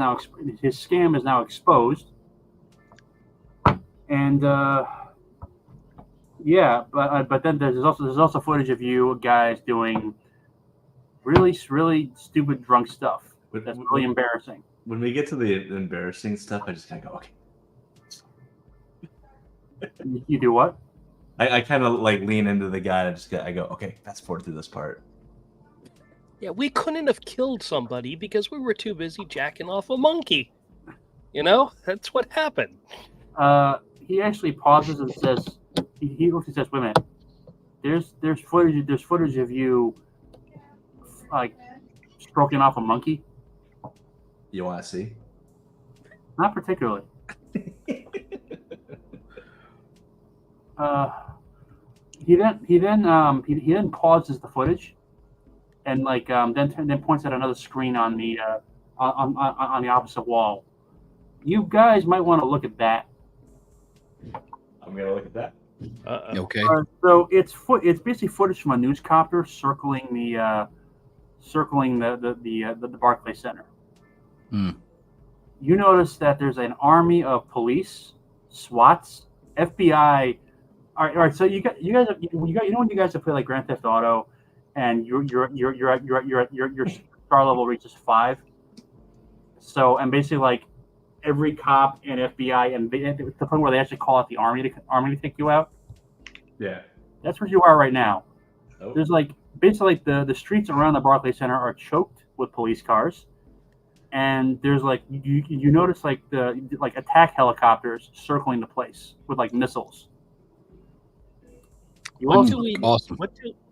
now exposed, and yeah, but then there's also footage of you guys doing really, really stupid drunk stuff. That's really embarrassing. When we get to the embarrassing stuff, I just kind of go, okay. You do what? I kind of like lean into the guy and I go, okay, fast forward through this part. Yeah, we couldn't have killed somebody because we were too busy jacking off a monkey. You know, that's what happened. He actually pauses and says, he looks and says, "Wait a minute. There's footage of you like stroking off a monkey." You want to see? Not particularly. He then pauses the footage, and like then points at another screen on the on the opposite wall. You guys might want to look at that. I'm gonna look at that. Okay. So it's basically footage from a news copter circling the Barclay Center. Hmm. You notice that there's an army of police, SWATs, FBI. All right. So you guys when you guys have played like Grand Theft Auto, and your star level reaches 5. So and basically like every cop and FBI and to the point where they actually call out the army to take you out. Yeah. That's where you are right now. Oh. There's like basically like the streets around the Barclay Center are choked with police cars, and there's like you notice like the attack helicopters circling the place with like missiles. What do we Awesome.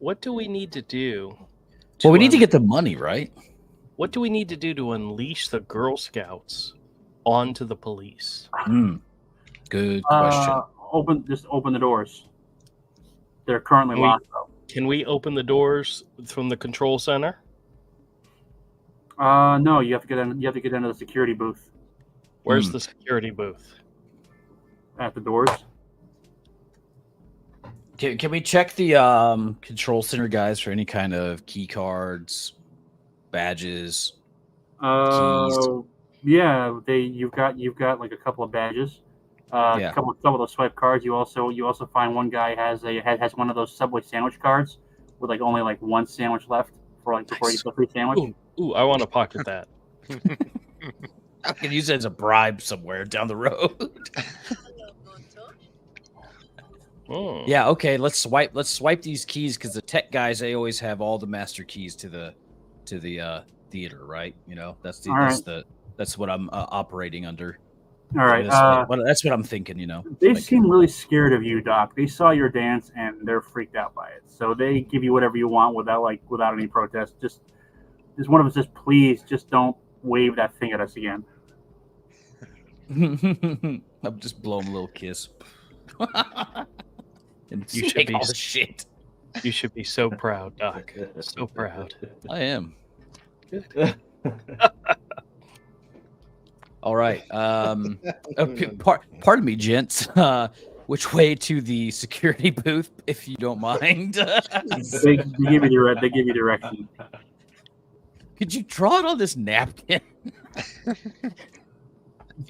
what do we need to do? Well, we need to get the money, right? What do we need to do to unleash the Girl Scouts onto the police? Good question. Open the doors. They're currently locked though. Can we open the doors from the control center? No, you have to get into the security booth. Where's the security booth? At the doors. Can we check the control center guys for any kind of key cards, badges, keys? Yeah, you've got like a couple of badges. A couple of those swipe cards. You also find one guy has one of those Subway sandwich cards with like only like one sandwich left for like before you get the free sandwich. Ooh, I want to pocket that. I can use it as a bribe somewhere down the road. Yeah, okay. Let's swipe these keys because the tech guys, they always have all the master keys to the theater, right? You know, that's what I'm operating under. All right, that's what I'm thinking. You know, they seem really scared of you, Doc. They saw your dance and they're freaked out by it. So they give you whatever you want without any protest. Just one of us says, please, just don't wave that thing at us again. I'll just blow him a little kiss. And You should take be all the shit. You should be so proud, Doc. So proud. I am. All right. Pardon me, gents. Which way to the security booth, if you don't mind? They give you direction. Could you draw it on this napkin?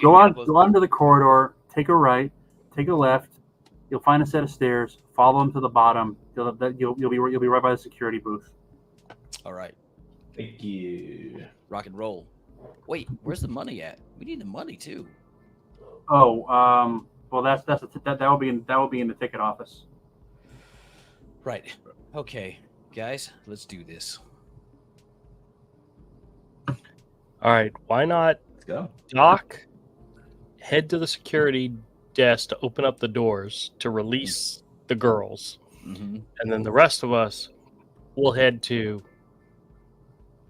Go on to the corridor. Take a right. Take a left. You'll find a set of stairs. Follow them to the bottom. You'll be right by the security booth. All right. Thank you. Rock and roll. Wait, where's the money at? We need the money too. Oh, well, that will be in the ticket office. Right. Okay, guys, let's do this. All right, why not, Let's go. Doc, head to the security desk to open up the doors to release the girls, and then the rest of us will head to.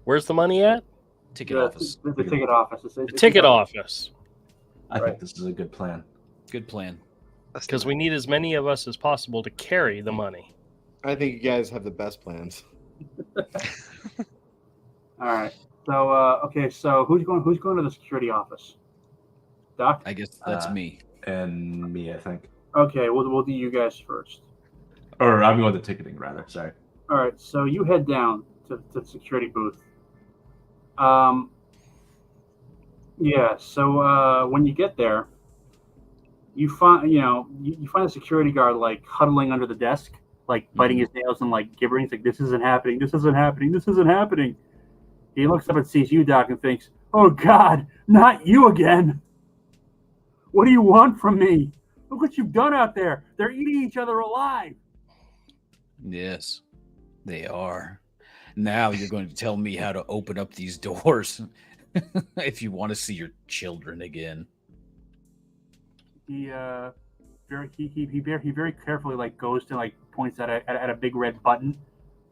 Where's the money at? Ticket office. The ticket office. The ticket office. I think this is a good plan. Good plan. Because we need as many of us as possible to carry the money. I think you guys have the best plans. All right. So okay. So who's going to the security office? Doc. I guess that's me. And me, I think. Okay, we'll do you guys first. Or I'm going to ticketing rather. Sorry. All right, so you head down to the security booth. Yeah. So when you get there, you find you find a security guard like huddling under the desk, like biting his nails and like gibbering. He's like, "This isn't happening. This isn't happening. This isn't happening." He looks up and sees you, Doc, and thinks, "Oh God, not you again! What do you want from me? Look what you've done out there. They're eating each other alive." Yes, they are. Now you're going to tell me how to open up these doors if you want to see your children again. He very carefully like goes to like points at a big red button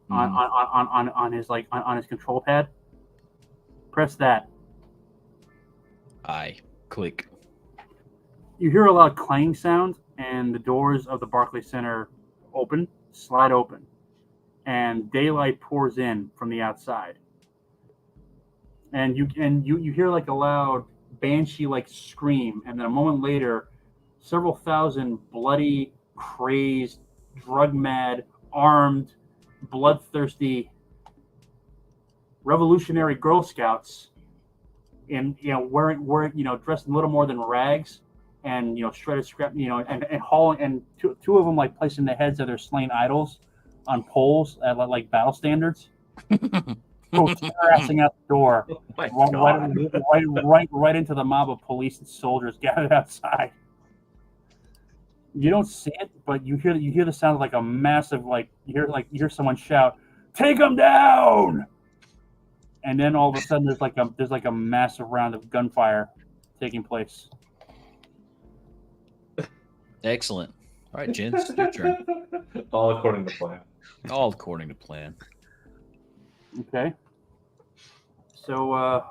on his like on his control pad. Press that. I click. You hear a loud clanging sound, and the doors of the Barclays Center slide open, and daylight pours in from the outside. And you hear like a loud banshee like scream, and then a moment later, several thousand bloody, crazed, drug mad, armed, bloodthirsty revolutionary Girl Scouts in wearing dressed in little more than rags and shredded scrap and hauling, and two of them like placing the heads of their slain idols on poles at like battle standards. Go harassing out the door, right into the mob of police and soldiers gathered outside. You don't see it, but you hear the sound of like a massive you hear someone shout, "Take them down!" And then all of a sudden there's like a massive round of gunfire taking place. Excellent. All right, gents, your turn. All according to plan. All according to plan. Okay. So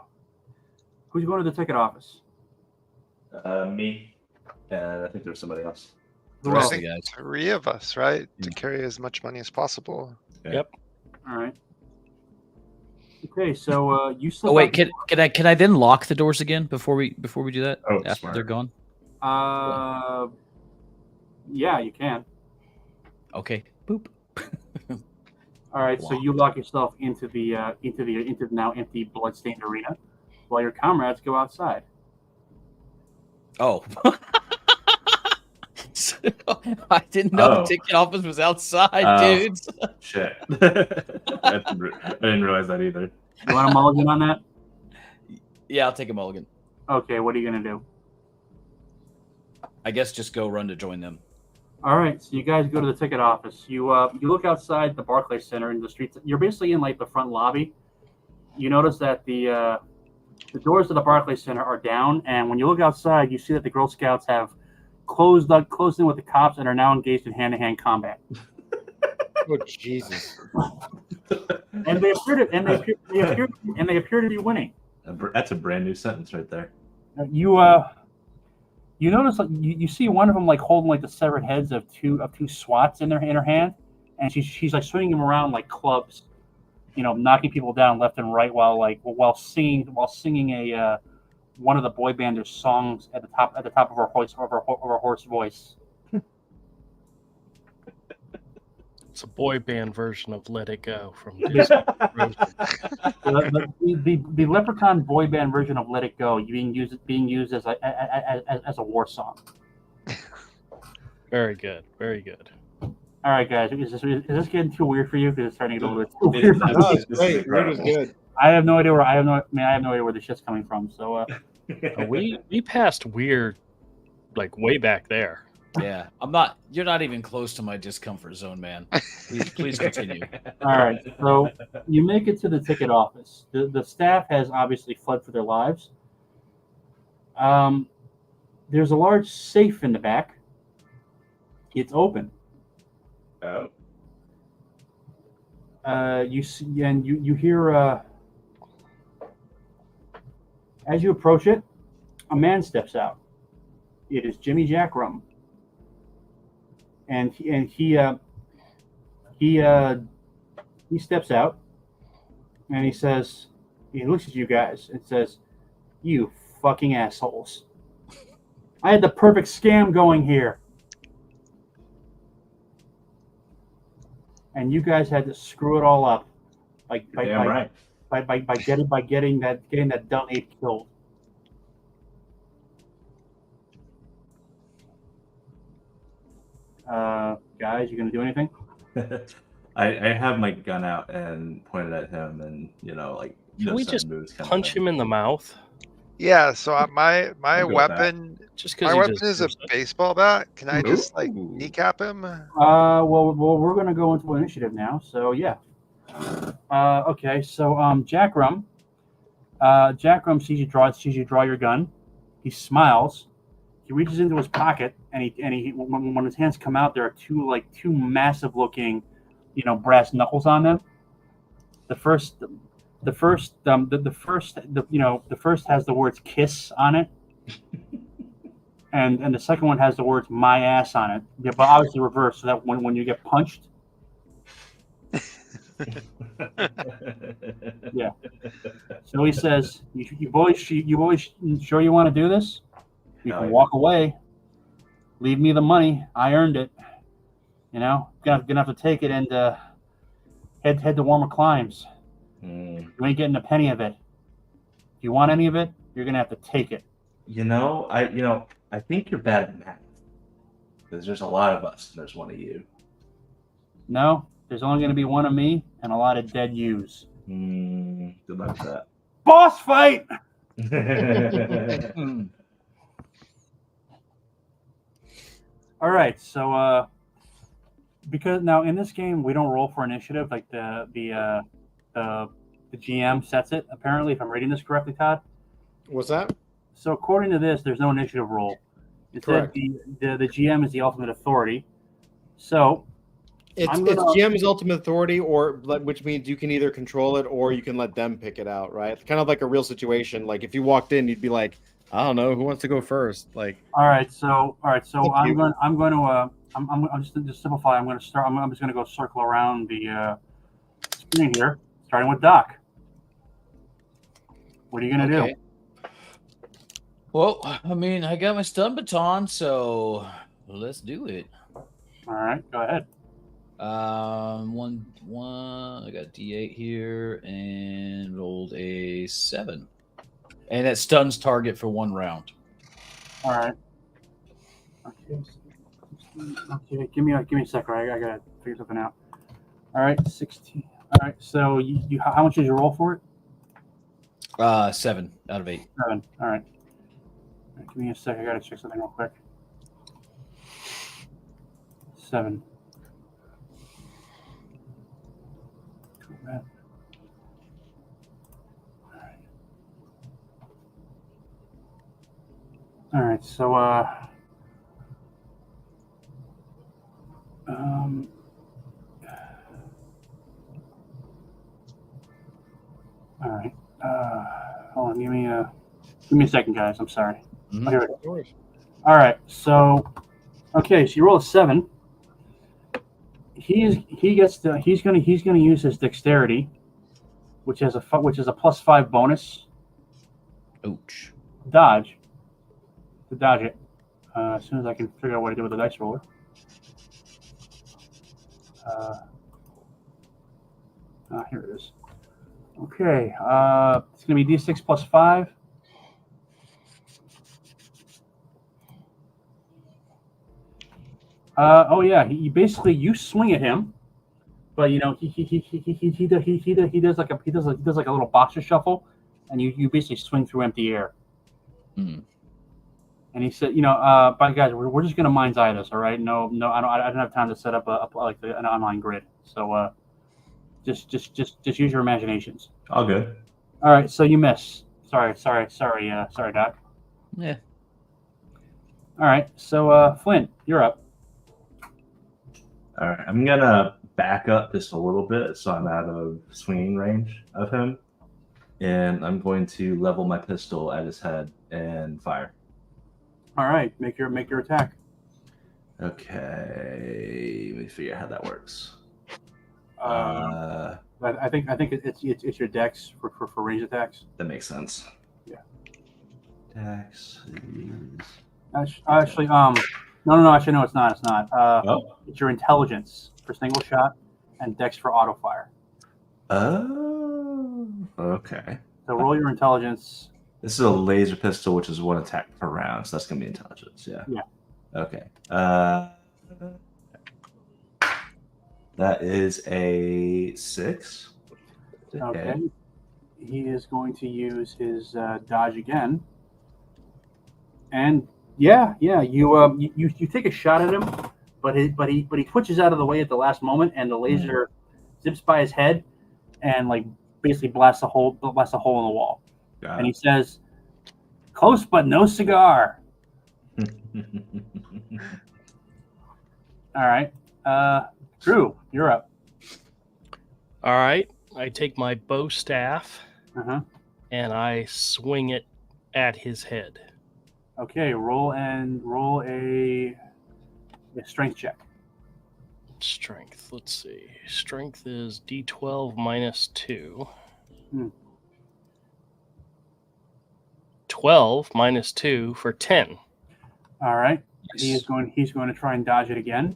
who's going to the ticket office? Me. And I think there's somebody else. The Who rest else? of the guys. 3 of us, right? To Mm. carry as much money as possible. Yep. All right. Okay, so you slip Oh wait, out- can I then lock the doors again before we do that? Oh, After smart. they're gone. Yeah, you can. Okay. Boop. All right, so you lock yourself into the now empty bloodstained arena, while your comrades go outside. Oh. I didn't know the Oh. ticket office was outside, Oh. dudes. Shit. I didn't realize that either. You want a mulligan on that? Yeah, I'll take a mulligan. Okay, what are you gonna do? I guess just go run to join them. All right, so you guys go to the ticket office. You look outside the Barclays Center in the streets. You're basically in like the front lobby. You notice that the doors of the Barclays Center are down, and when you look outside, you see that the Girl Scouts have closed in with the cops and are now engaged in hand-to-hand combat. Oh Jesus! And they appear to be winning. That's a brand new sentence right there. You notice you see one of them like holding like the severed heads of two SWATs in her hand, and she's like swinging them around like clubs, knocking people down left and right while singing a one of the boy banders' songs at the top of her hoarse voice. It's a boy band version of "Let It Go" from The Leprechaun boy band version of "Let It Go" being used as a war song. Very good, very good. All right, guys, is this getting too weird for you? Because it's starting to get a little bit too weird. This No, is it's great. Weird is incredible. good. I have no idea where the shit's coming from. So We passed weird, like way back there. Yeah, you're not even close to my discomfort zone, man. Please continue. all right, so you make it to the ticket office. The staff has obviously fled for their lives. There's a large safe in the back. It's open. Oh. You see, and you hear as you approach it, a man steps out. It is Jimmy Jackrum, and he steps out, and he looks at you guys and says, "You fucking assholes! I had the perfect scam going here. and you guys had to screw it all up by Damn right. getting that dumb ape killed. Guys, you gonna do anything? I have my gun out and pointed at him, and like Can we sudden just moves kind of punch thing. him in the mouth? Yeah, so my I'll go with that. weapon Just my because weapon is a baseball bat. Can I just like Ooh. kneecap him? Well, we're gonna go into initiative now. So yeah. Okay. So Jack Rum sees you draw your gun. He smiles. He reaches into his pocket, and when his hands come out, there are two massive looking, brass knuckles on them. The first has the words "kiss" on it, and the second one has the words "my ass" on it. Yeah, but obviously reversed, so that when you get punched, yeah. So he says, "You boys sure you want to do this? You Hell can yeah. walk away. Leave me the money. I earned it. Gonna have to take it and head to warmer climes. You ain't getting a penny of it. If you want any of it, you're gonna have to take it." I think you're bad at math. Because there's a lot of us, and there's one of you. No, there's only gonna be one of me and a lot of dead yous. Good luck with Boss fight. that. All right, so because now in this game we don't roll for initiative, like the GM sets it. Apparently, if I'm reading this correctly, Todd. What's that? So according to this, there's no initiative roll. Instead, Correct. the GM is the ultimate authority. So It's GM's ultimate authority, which means you can either control it or you can let them pick it out, right? It's kind of like a real situation. Like if you walked in, you'd be like, I don't know, who wants to go first? Like, all right, so Up to you. I'm just to simplify. I'm just going to go circle around the screen here, starting with Doc. What are you going to do? Well, I mean, I got my stun baton, so let's do it. All right, go ahead. One. I got D8 here and rolled a 7, and that stuns target for 1 round. All right. Okay. Give me a second. I gotta figure something out. All right, 16. All right. So you how much did you roll for it? 7 out of 8. 7. All right. Give me a sec. I gotta check something real quick. 7. All right. So all right. Hold on. Give me a second, guys. I'm sorry. Mhm. Oh, here it is. All right. So, okay. So you roll a 7. He's gonna use his dexterity, which is a +5 bonus. Ouch. Dodge. To dodge it. As soon as I can figure out what to do with the dice roller. Here it is. Okay. It's gonna be D6 +5. Oh yeah, you swing at him, but he does like a little boxer shuffle, and you basically swing through empty air. And he said, but guys, we're just gonna mind's eye this, all right? No, I don't have time to set up an online grid, so just use your imaginations. All good. All right, so you miss. Sorry, Doc. Yeah. All right, so Flint, you're up. All right, I'm gonna back up just a little bit so I'm out of swinging range of him, and I'm going to level my pistol at his head and fire. All right, make your attack. Okay, let me figure out how that works. I think it's your dex for range attacks. That makes sense. Yeah. Dex. Actually, no, it's not. It's not. Oh. It's your intelligence for single shot. and Dex for auto fire. Oh, okay. So roll your intelligence. This is a laser pistol, which is 1 attack per round, so that's gonna be intelligence. Yeah. Yeah. Okay. That is a 6. Okay. He is going to use his dodge again. And you take a shot at him, but he twitches out of the way at the last moment, and the laser zips by his head, and like basically blasts a hole in the wall. And he says, "Close but no cigar." All right, Drew, you're up. All right. I take my bow staff Uh-huh. and I swing it at his head. Okay, roll a strength check. Strength. Let's see. Strength is D12 minus 2. 12 minus 2 for 10. All right. Nice. He's going to try and dodge it again.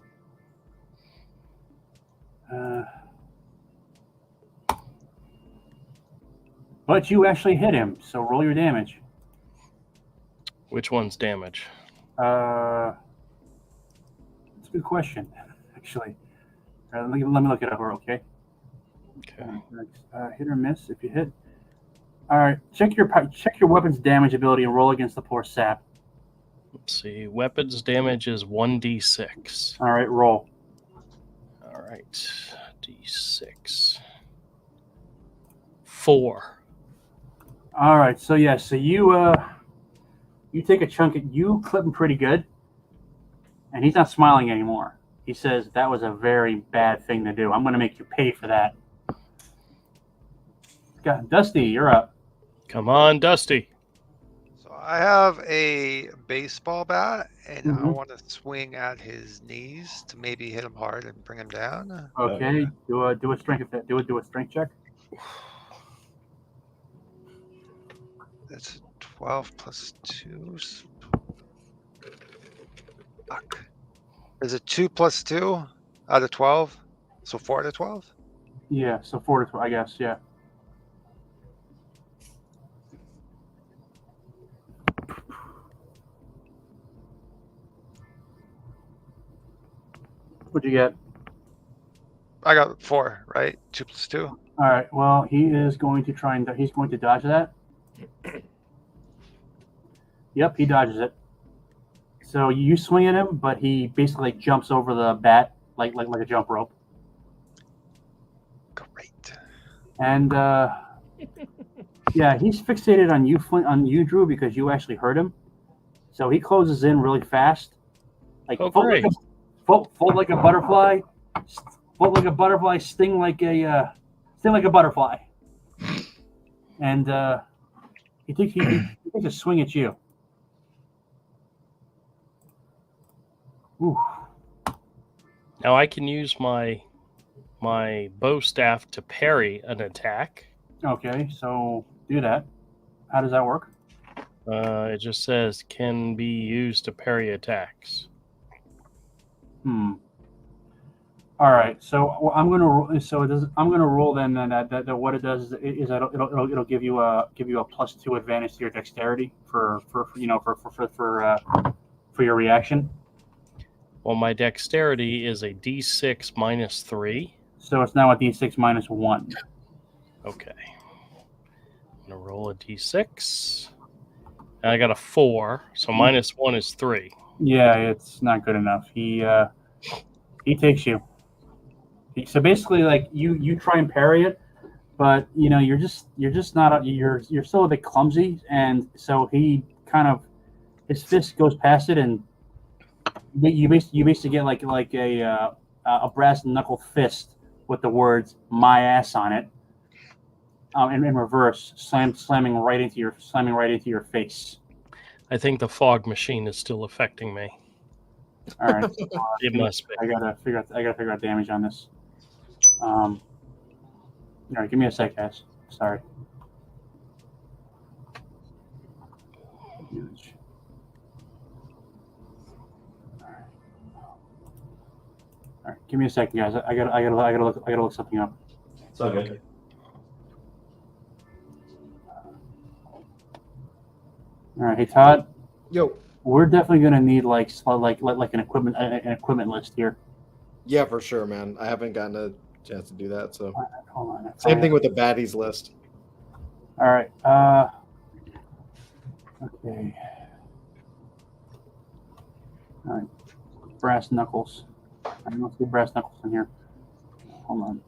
But you actually hit him, so roll your damage. Which one's damage? That's a good question, actually. Let me look it up, okay? Okay. Hit or miss if you hit. All right, check your weapon's damage ability and roll against the poor sap. Let's see. Weapons damage is 1d6. All right, roll. All right. D6. 4. All right, so you take a chunk at you clip him pretty good, and he's not smiling anymore. He says that was a very bad thing to do. I'm going to make you pay for that. Dusty, you're up. Come on, Dusty. So I have a baseball bat, and I Mhm. want to swing at his knees to maybe hit him hard and bring him down. Okay, do a strength check. That's 12 plus 2. Fuck. Is it 2 plus 2 out of 12? So 4 out of 12? Yeah, so 4 to 12, I guess. Yeah. What'd you get? I got 4, right? 2 plus 2. All right. Well, he is going to try and he's going to dodge that. Yep, he dodges it. So you swing at him, but he basically jumps over the bat like a jump rope. Great. And yeah, he's fixated on you, Drew, because you actually hurt him. So he closes in really fast, like Oh, fold great. like a butterfly, fold like a butterfly, sting like a butterfly. And he takes a swing at you. Ooh. Now I can use my bow staff to parry an attack. Okay, so do that. How does that work? It just says can be used to parry attacks. All right, so I'm gonna roll then. That what it does is that it'll give you a +2 advantage to your dexterity for your reaction. Well, my dexterity is a D6 minus 3. So it's now a D6 minus 1. Okay. I'm going to roll a D6. And I got a 4, so minus 1 is 3. Yeah, it's not good enough. He takes you. So basically, like you try and parry it, but you're just not you're still a bit clumsy, and so he kind of his fist goes past it, and you basically get like a brass knuckle fist with the words "my ass" on it, in reverse, slamming right into your face. I think the fog machine is still affecting me. All right, It must be. I gotta figure out damage on this. All right, give me a sec, guys. Sorry. Damage. All right. Give me a second, guys. I gotta look something up. It's all good. All right, hey Todd, Yo. we're definitely gonna need like an equipment list here. Yeah, for sure, man. I haven't gotten a chance to do that. So Hold on. same thing with the baddies list. All right. Okay. All right. Brass knuckles. I don't see brass knuckles in here. Hold on.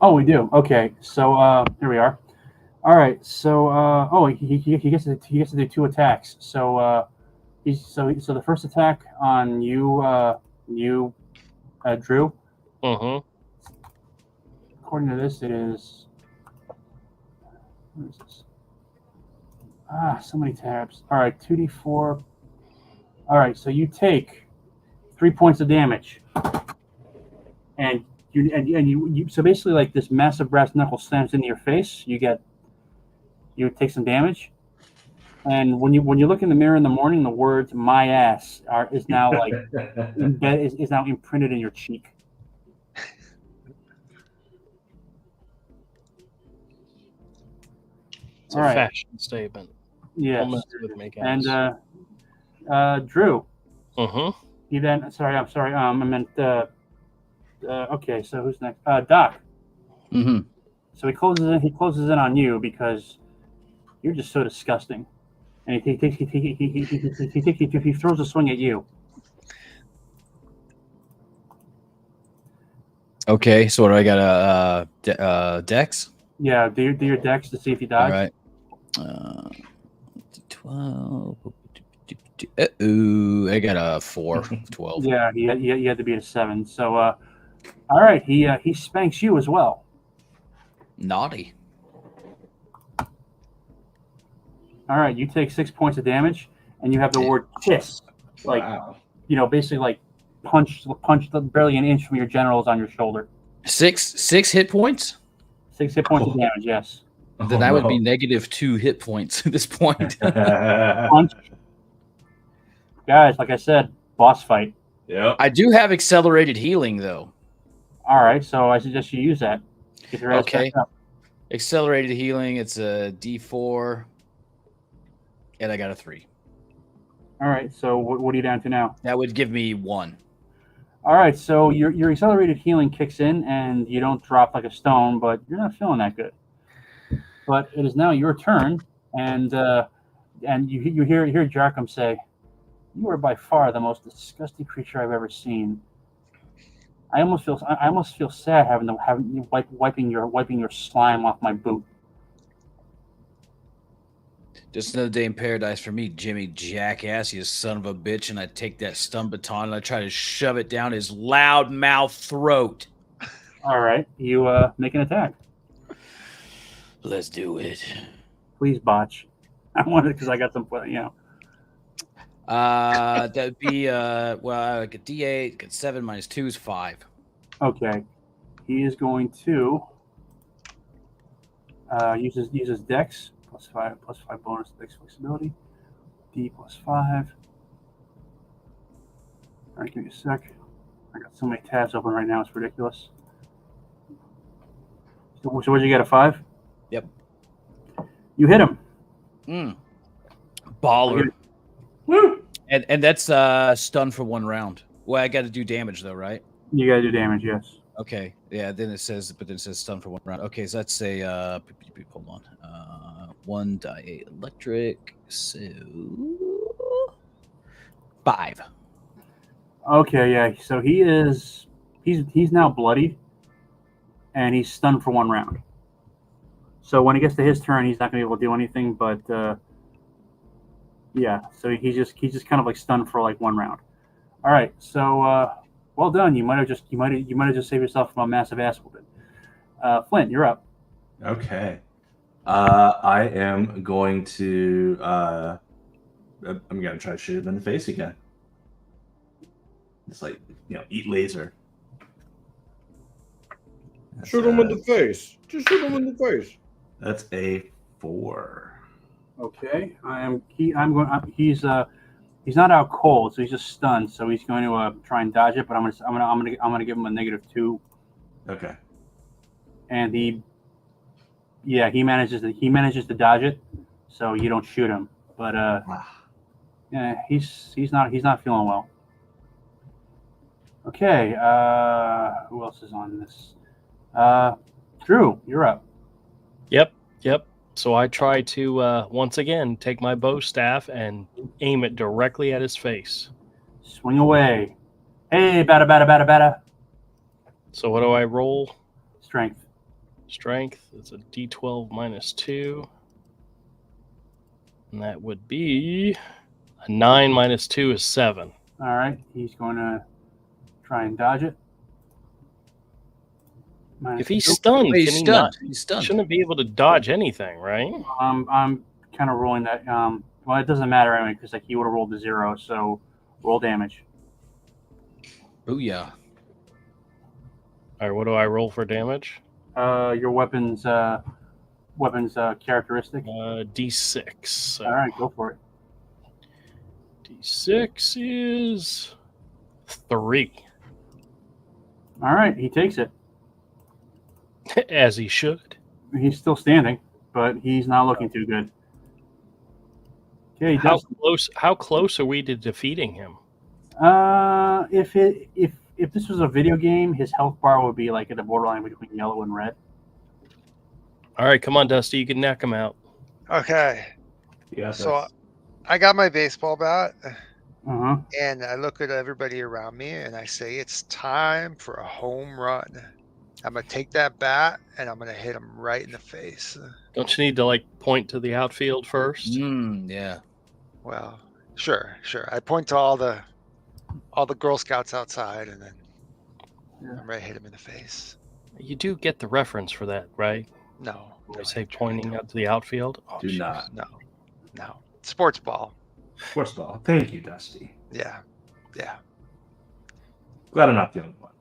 Oh, we do. Okay. So here we are. All right. So he gets to do 2 attacks. So so the first attack on you Drew. According to this, it is. What is this? So many tabs. All right, 2d4. All right, so you take 3 points of damage, and you so basically like this massive brass knuckle slams into your face. You take some damage, and when you look in the mirror in the morning, the words "my ass" is now like is now imprinted in your cheek. It's a fashion statement. Yes. With me, guys. And Drew. He then. I'm sorry. I meant. Okay. So who's next? Doc. Mm-hmm. So he closes in on you because you're just so disgusting, and he throws a swing at you. Okay, so what do I got? Dex? Yeah, do your dex to see if he dies. All right. 12. Ooh, I got a 4. 12. Yeah, you had to beat a 7. So, all right, he spanks you as well. Naughty. All right, you take 6 points of damage, and you have the word "kiss," like Wow. basically like punch barely an inch from your genitals on your shoulder. 6 hit points. 6 hit points of damage. Yes. Then I would be -2 hit points at this point. Punch. Guys, like I said, boss fight. Yep. I do have accelerated healing though. All right, so I suggest you use that. Get your ass Okay. back up. Accelerated healing. It's a D4, and I got a 3. All right, so what are you down to now? That would give me 1. All right, so your accelerated healing kicks in, and you don't drop like a stone, but you're not feeling that good. But it is now your turn, and you hear Jarkum say, "You are by far the most disgusting creature I've ever seen. I almost feel sad having you wiping your slime off my boot." Just another day in paradise for me, Jimmy Jackass, you son of a bitch. And I take that stun baton and I try to shove it down his loud mouth throat. All right, you make an attack. Let's do it. Please botch. I wanted because I got some, That'd be like a D8, get 7 minus 2 is 5. Okay, he is going to use his Dex +5 bonus Dex flexibility. D +5. All right, give me a sec. I got so many tabs open right now; it's ridiculous. So what did you get, a 5? Yep. You hit him. Baller. Woo! And that's stun for 1 round. Well, I got to do damage though, right? You gotta do damage, yes. Okay. Yeah. Then it says stun for 1 round. Okay. So let's say hold on. 1 die electric. So 5. Okay, yeah. So he's now bloodied, and he's stunned for 1 round. So when it gets to his turn, he's not gonna be able to do anything. But yeah, so he's just kind of like stunned for like 1 round. All right, so well done. You might have just saved yourself from a massive ass whooping. Flint, you're up. Okay. I am going to I'm gonna try to shoot him in the face again. It's like, eat laser. Shoot him in the face. Just shoot him in the face. That's a 4. Okay, he's He's not out cold, so he's just stunned. So he's going to try and dodge it, but I'm gonna give him a -2. Okay. And he manages to dodge it, so you don't shoot him. But yeah, he's not feeling well. Okay, who else is on this? Drew, you're up. Yep. So I try to once again take my bow staff and aim it directly at his face. Swing away. Hey, bada. So what do I roll? Strength. Strength. It's a D12 -2. And that would be a 9 -2 is 7. All right, he's going to try and dodge it. If he's stunned, Wait, can he's he stunned. not? He's stunned. Shouldn't be able to dodge anything, right? I'm kind of rolling that. Well, it doesn't matter anyway because like he would have rolled a 0. So roll damage. Booyah. All right, what do I roll for damage? Your weapons characteristic. D6. So All right, go for it. D6 is 3. All right, he takes it. As he should. He's still standing, but he's not looking too good. Okay, How close are we to defeating him? If this was a video game, his health bar would be like at the borderline between yellow and red. All right, come on, Dusty. You can knock him out. Okay. Yeah. So I got my baseball bat, Uh-huh. and I look at everybody around me, and I say, "It's time for a home run." I'm gonna take that bat, and I'm gonna hit him right in the face. Don't you need to like point to the outfield first? Yeah. Well, sure. I point to all the Girl Scouts outside, and then I'm ready to hit him in the face. You do get the reference for that, right? No. They say pointing out to the outfield. Oh, Do jeez. not. No. Sports ball. First of all, thank you, Dusty. Yeah. Glad I'm not the only one.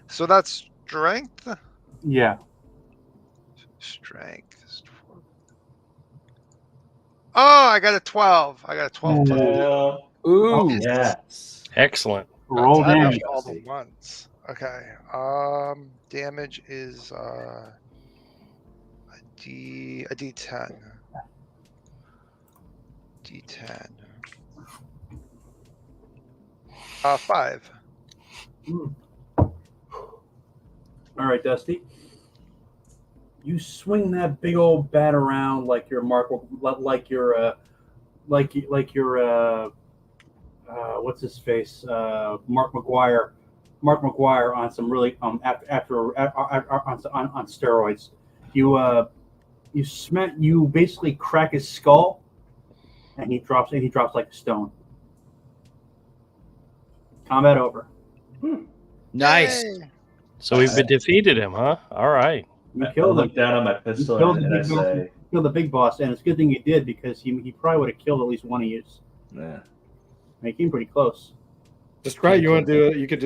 So that's strength. Yeah. Strength. Oh, I got a 12. I got a 12. Ooh. Yes. Excellent. Roll Damage damage. all the ones. Okay. Damage is a D10. D10. 5. All right, Dusty. You swing that big old bat around like your what's his face? Mark McGuire on some really on steroids. You basically crack his skull, and he drops like a stone. Combat over. Nice. Yay. So we've defeated him, huh? All right. You I killed him. look down at my pistol killed and I the say, Killed the big boss, and it's a good thing you did because he probably would have killed at least one of you. "Yeah." He came pretty close. Describe. You want to do? You could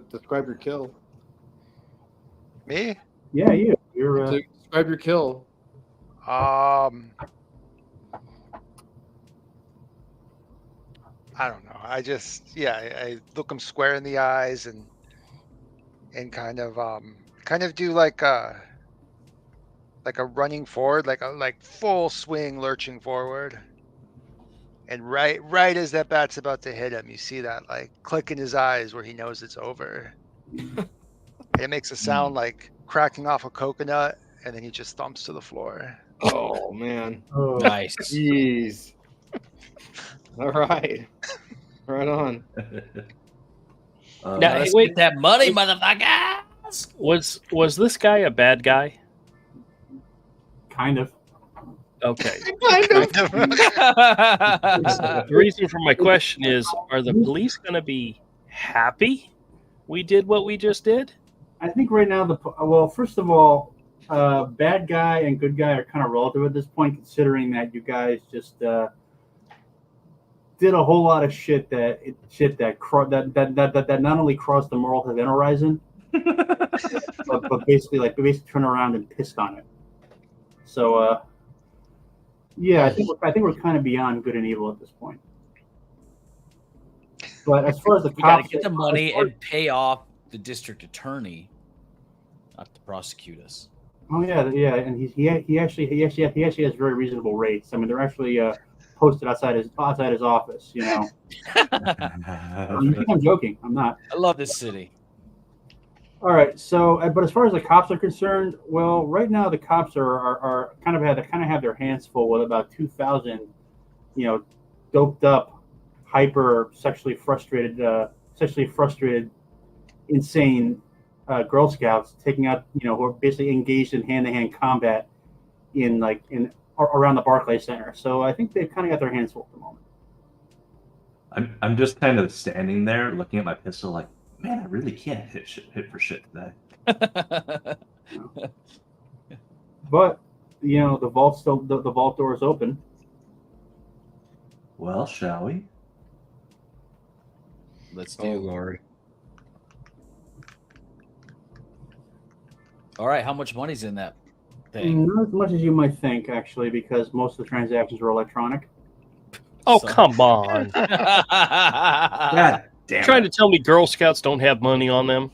describe your kill. Me? Yeah, you're. Describe your kill. I don't know. I look him square in the eyes and kind of do like a running forward, like full swing lurching forward. And right as that bat's about to hit him, you see that like click in his eyes where he knows it's over. And it makes a sound like cracking off a coconut, and then he just thumps to the floor. Oh man. Nice. Jeez. All right. Right on. Now, hey, wait, that money, motherfuckers. Was this guy a bad guy? Kind of. Okay. The The reason for my question is, are the police going to be happy we did what we just did? I think right now first of all, bad guy and good guy are kind of relative at this point, considering that you guys just did a whole lot of shit that not only crossed the moral horizon, but basically turned around and pissed on it. So yeah, I think we're kind of beyond good and evil at this point. But as far as the We got to cops, get the money and pay off the district attorney, not to prosecute us. oh yeah, and he actually has very reasonable rates. I mean, they're actually posted outside his office. You know, you think I'm joking? I'm not. I love this city. All right. So, but as far as the cops are concerned, well, right now the cops are kind of have their hands full with about 2,000, doped up, hyper sexually frustrated, insane Girl Scouts taking out, who are basically engaged in hand-to-hand combat in around the Barclays Center. So I think they've kind of got their hands full at the moment. I'm just kind of standing there looking at my pistol like, man, I really can't hit for shit today. But the vault the vault door is open. Well, shall we? Let's Oh, do. Lord. All right, how much money's in that thing? Not as much as you might think, actually, because most of the transactions were electronic. Oh, So- come on. God damn Trying to it. tell me Girl Scouts don't have money on them?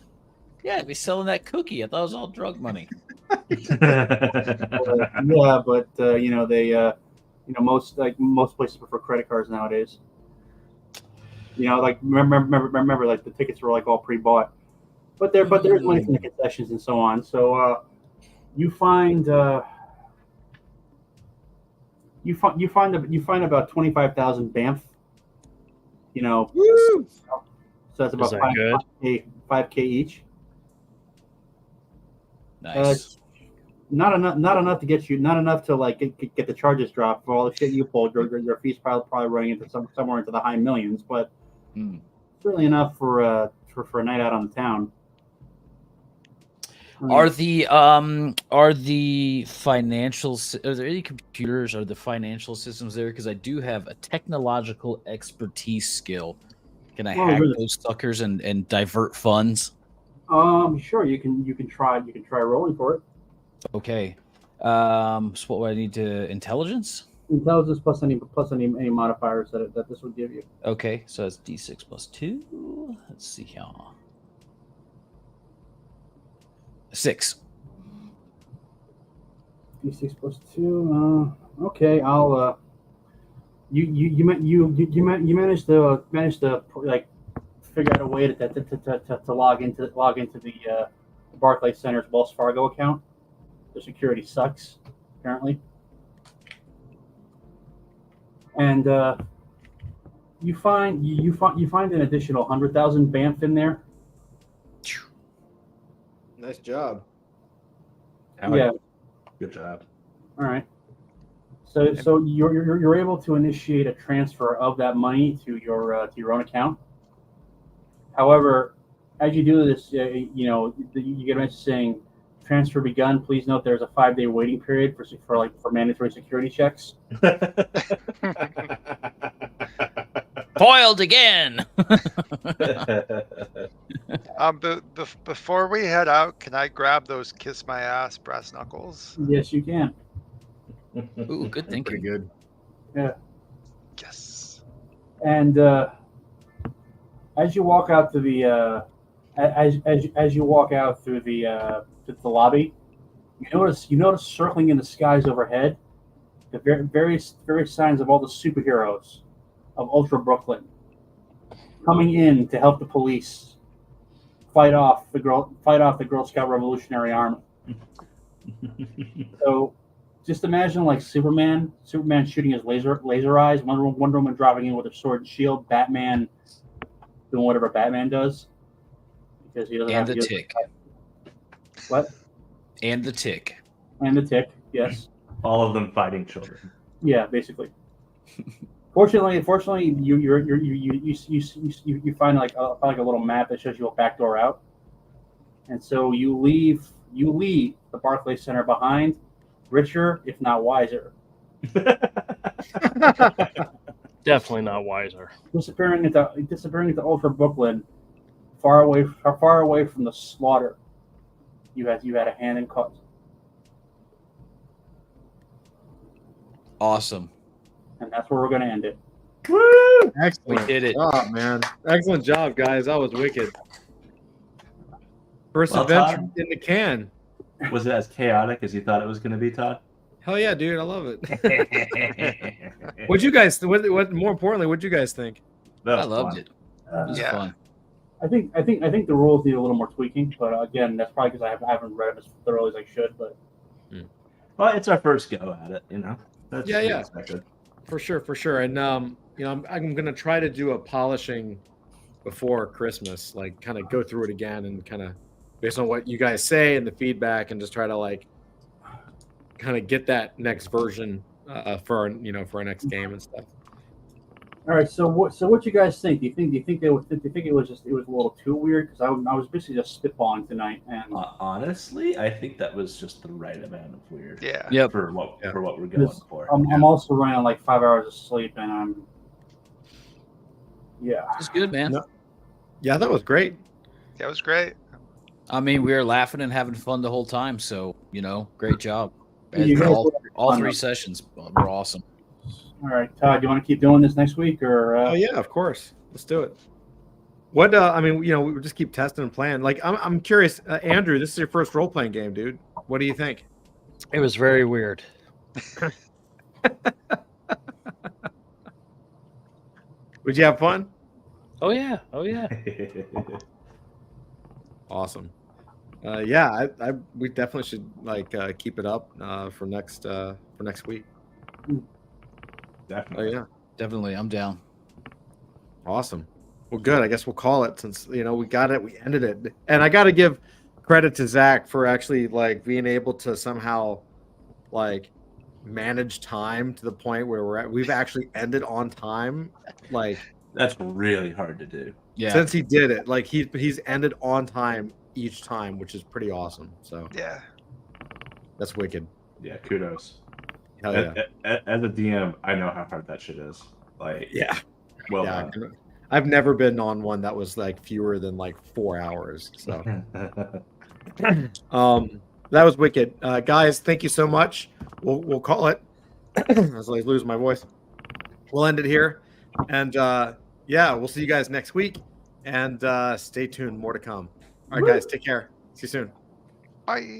Yeah, be selling that cookie. I thought it was all drug money. Yeah, but they most places prefer credit cards nowadays. Remember, like the tickets were like all pre-bought, but there's money from the concessions and so on. So you find about 25,000 BAMF. Woo! So that's about Is that good? 5K each. Nice. Not enough to get you. Not enough to like get the charges dropped for all the shit you pulled. Your fees probably running into somewhere into the high millions, but certainly enough for a night out on the town. Are the financial? Are there any computers? Are the financial systems there? Because I do have a technological expertise skill. Can I hack those suckers and divert funds? Sure. You can try rolling for it. Okay. So what would I need to intelligence? Intelligence plus any modifiers that this would give you. Okay, so that's D6 plus 2. Let's see here. 6. D6 plus 2. Okay, I'll. You managed to like figure out a way to log into the Barclays Center's Wells Fargo account. The security sucks, apparently, and you find an additional 100,000 BAMF in there. Nice job. Yeah. Good job. All right. So you're able to initiate a transfer of that money to your own account. However, as you do this, you get a message saying, "Transfer begun. Please note there's a 5-day waiting period for mandatory security checks." Foiled again. Before we head out, can I grab those kiss my ass brass knuckles? Yes, you can. Ooh, good Pretty thinking. good. Yeah. Yes. And as you walk out to the as you walk out through the lobby, you notice circling in the skies overhead the various signs of all the superheroes of Ultra Brooklyn coming in to help the police fight off the Girl Scout Revolutionary Army. So just imagine like Superman shooting his laser eyes, Wonder Woman driving in with a sword and shield, Batman doing whatever Batman does because he doesn't And have the to. tick. What? And the tick. And the tick, yes. All of them fighting children. Yeah, basically. Fortunately, you find like a little map that shows you a back door out, and so you leave the Barclays Center behind, richer if not wiser. Definitely not wiser. Disappearing into Ultra Brooklyn, far away from the slaughter you had a hand in cause. Awesome. And that's where we're going to end it. Woo! Excellent. We did it. job, man. Excellent job, guys. That was wicked. First Well, adventure Todd? in the can. Was it as chaotic as you thought it was going to be, Todd? Hell yeah, dude. I love it. What'd you guys, what more importantly, what'd you guys think? That I was loved fun. it. It was Yeah. fun. I think the rules need a little more tweaking, but again, that's probably because I haven't read them as thoroughly as I should. But Well, it's our first go at it, you know. That's Yeah, to be yeah. expected. For sure. And I'm gonna try to do a polishing before Christmas, like kind of go through it again and kind of based on what you guys say and the feedback, and just try to like kind of get that next version for our next game and stuff. all right, so what you guys think? Do you think it was a little too weird? Because I was basically just spitballing tonight, and Honestly, I think that was just the right amount of weird. Yeah. Yep. For what Yeah. we're going This- for. I'm also running on like 5 hours of sleep, and It's good, man. No. Yeah, that was great. That was great. I mean, we were laughing and having fun the whole time. So, great job. You guys All were- three sessions were awesome. all right, Todd, do you want to keep doing this next week, or Oh yeah, of course. Let's do it. What we just keep testing and playing. Like I'm curious, Andrew. This is your first role playing game, dude. What do you think? It was very weird. Would you have fun? Oh yeah. Oh yeah. Awesome. Yeah, we definitely should keep it up for next week. Definitely. Oh yeah, Definitely. I'm down. awesome. Well, good. I guess we'll call it since we got it. We ended it, and I got to give credit to Zach for actually being able to somehow manage time to the point where we've actually ended on time. That's really hard to do. Yeah. Since he did it, he's ended on time each time, which is pretty awesome. So Yeah. that's wicked. Yeah, kudos. Hell yeah. As a DM, I know how hard that shit is. Yeah. Well Yeah. done. I've never been on one that was fewer than 4 hours. So that was wicked. Guys, thank you so much. We'll call it. As I lose my voice. We'll end it here. And we'll see you guys next week. And stay tuned, more to come. All right, guys, take care. See you soon. Bye.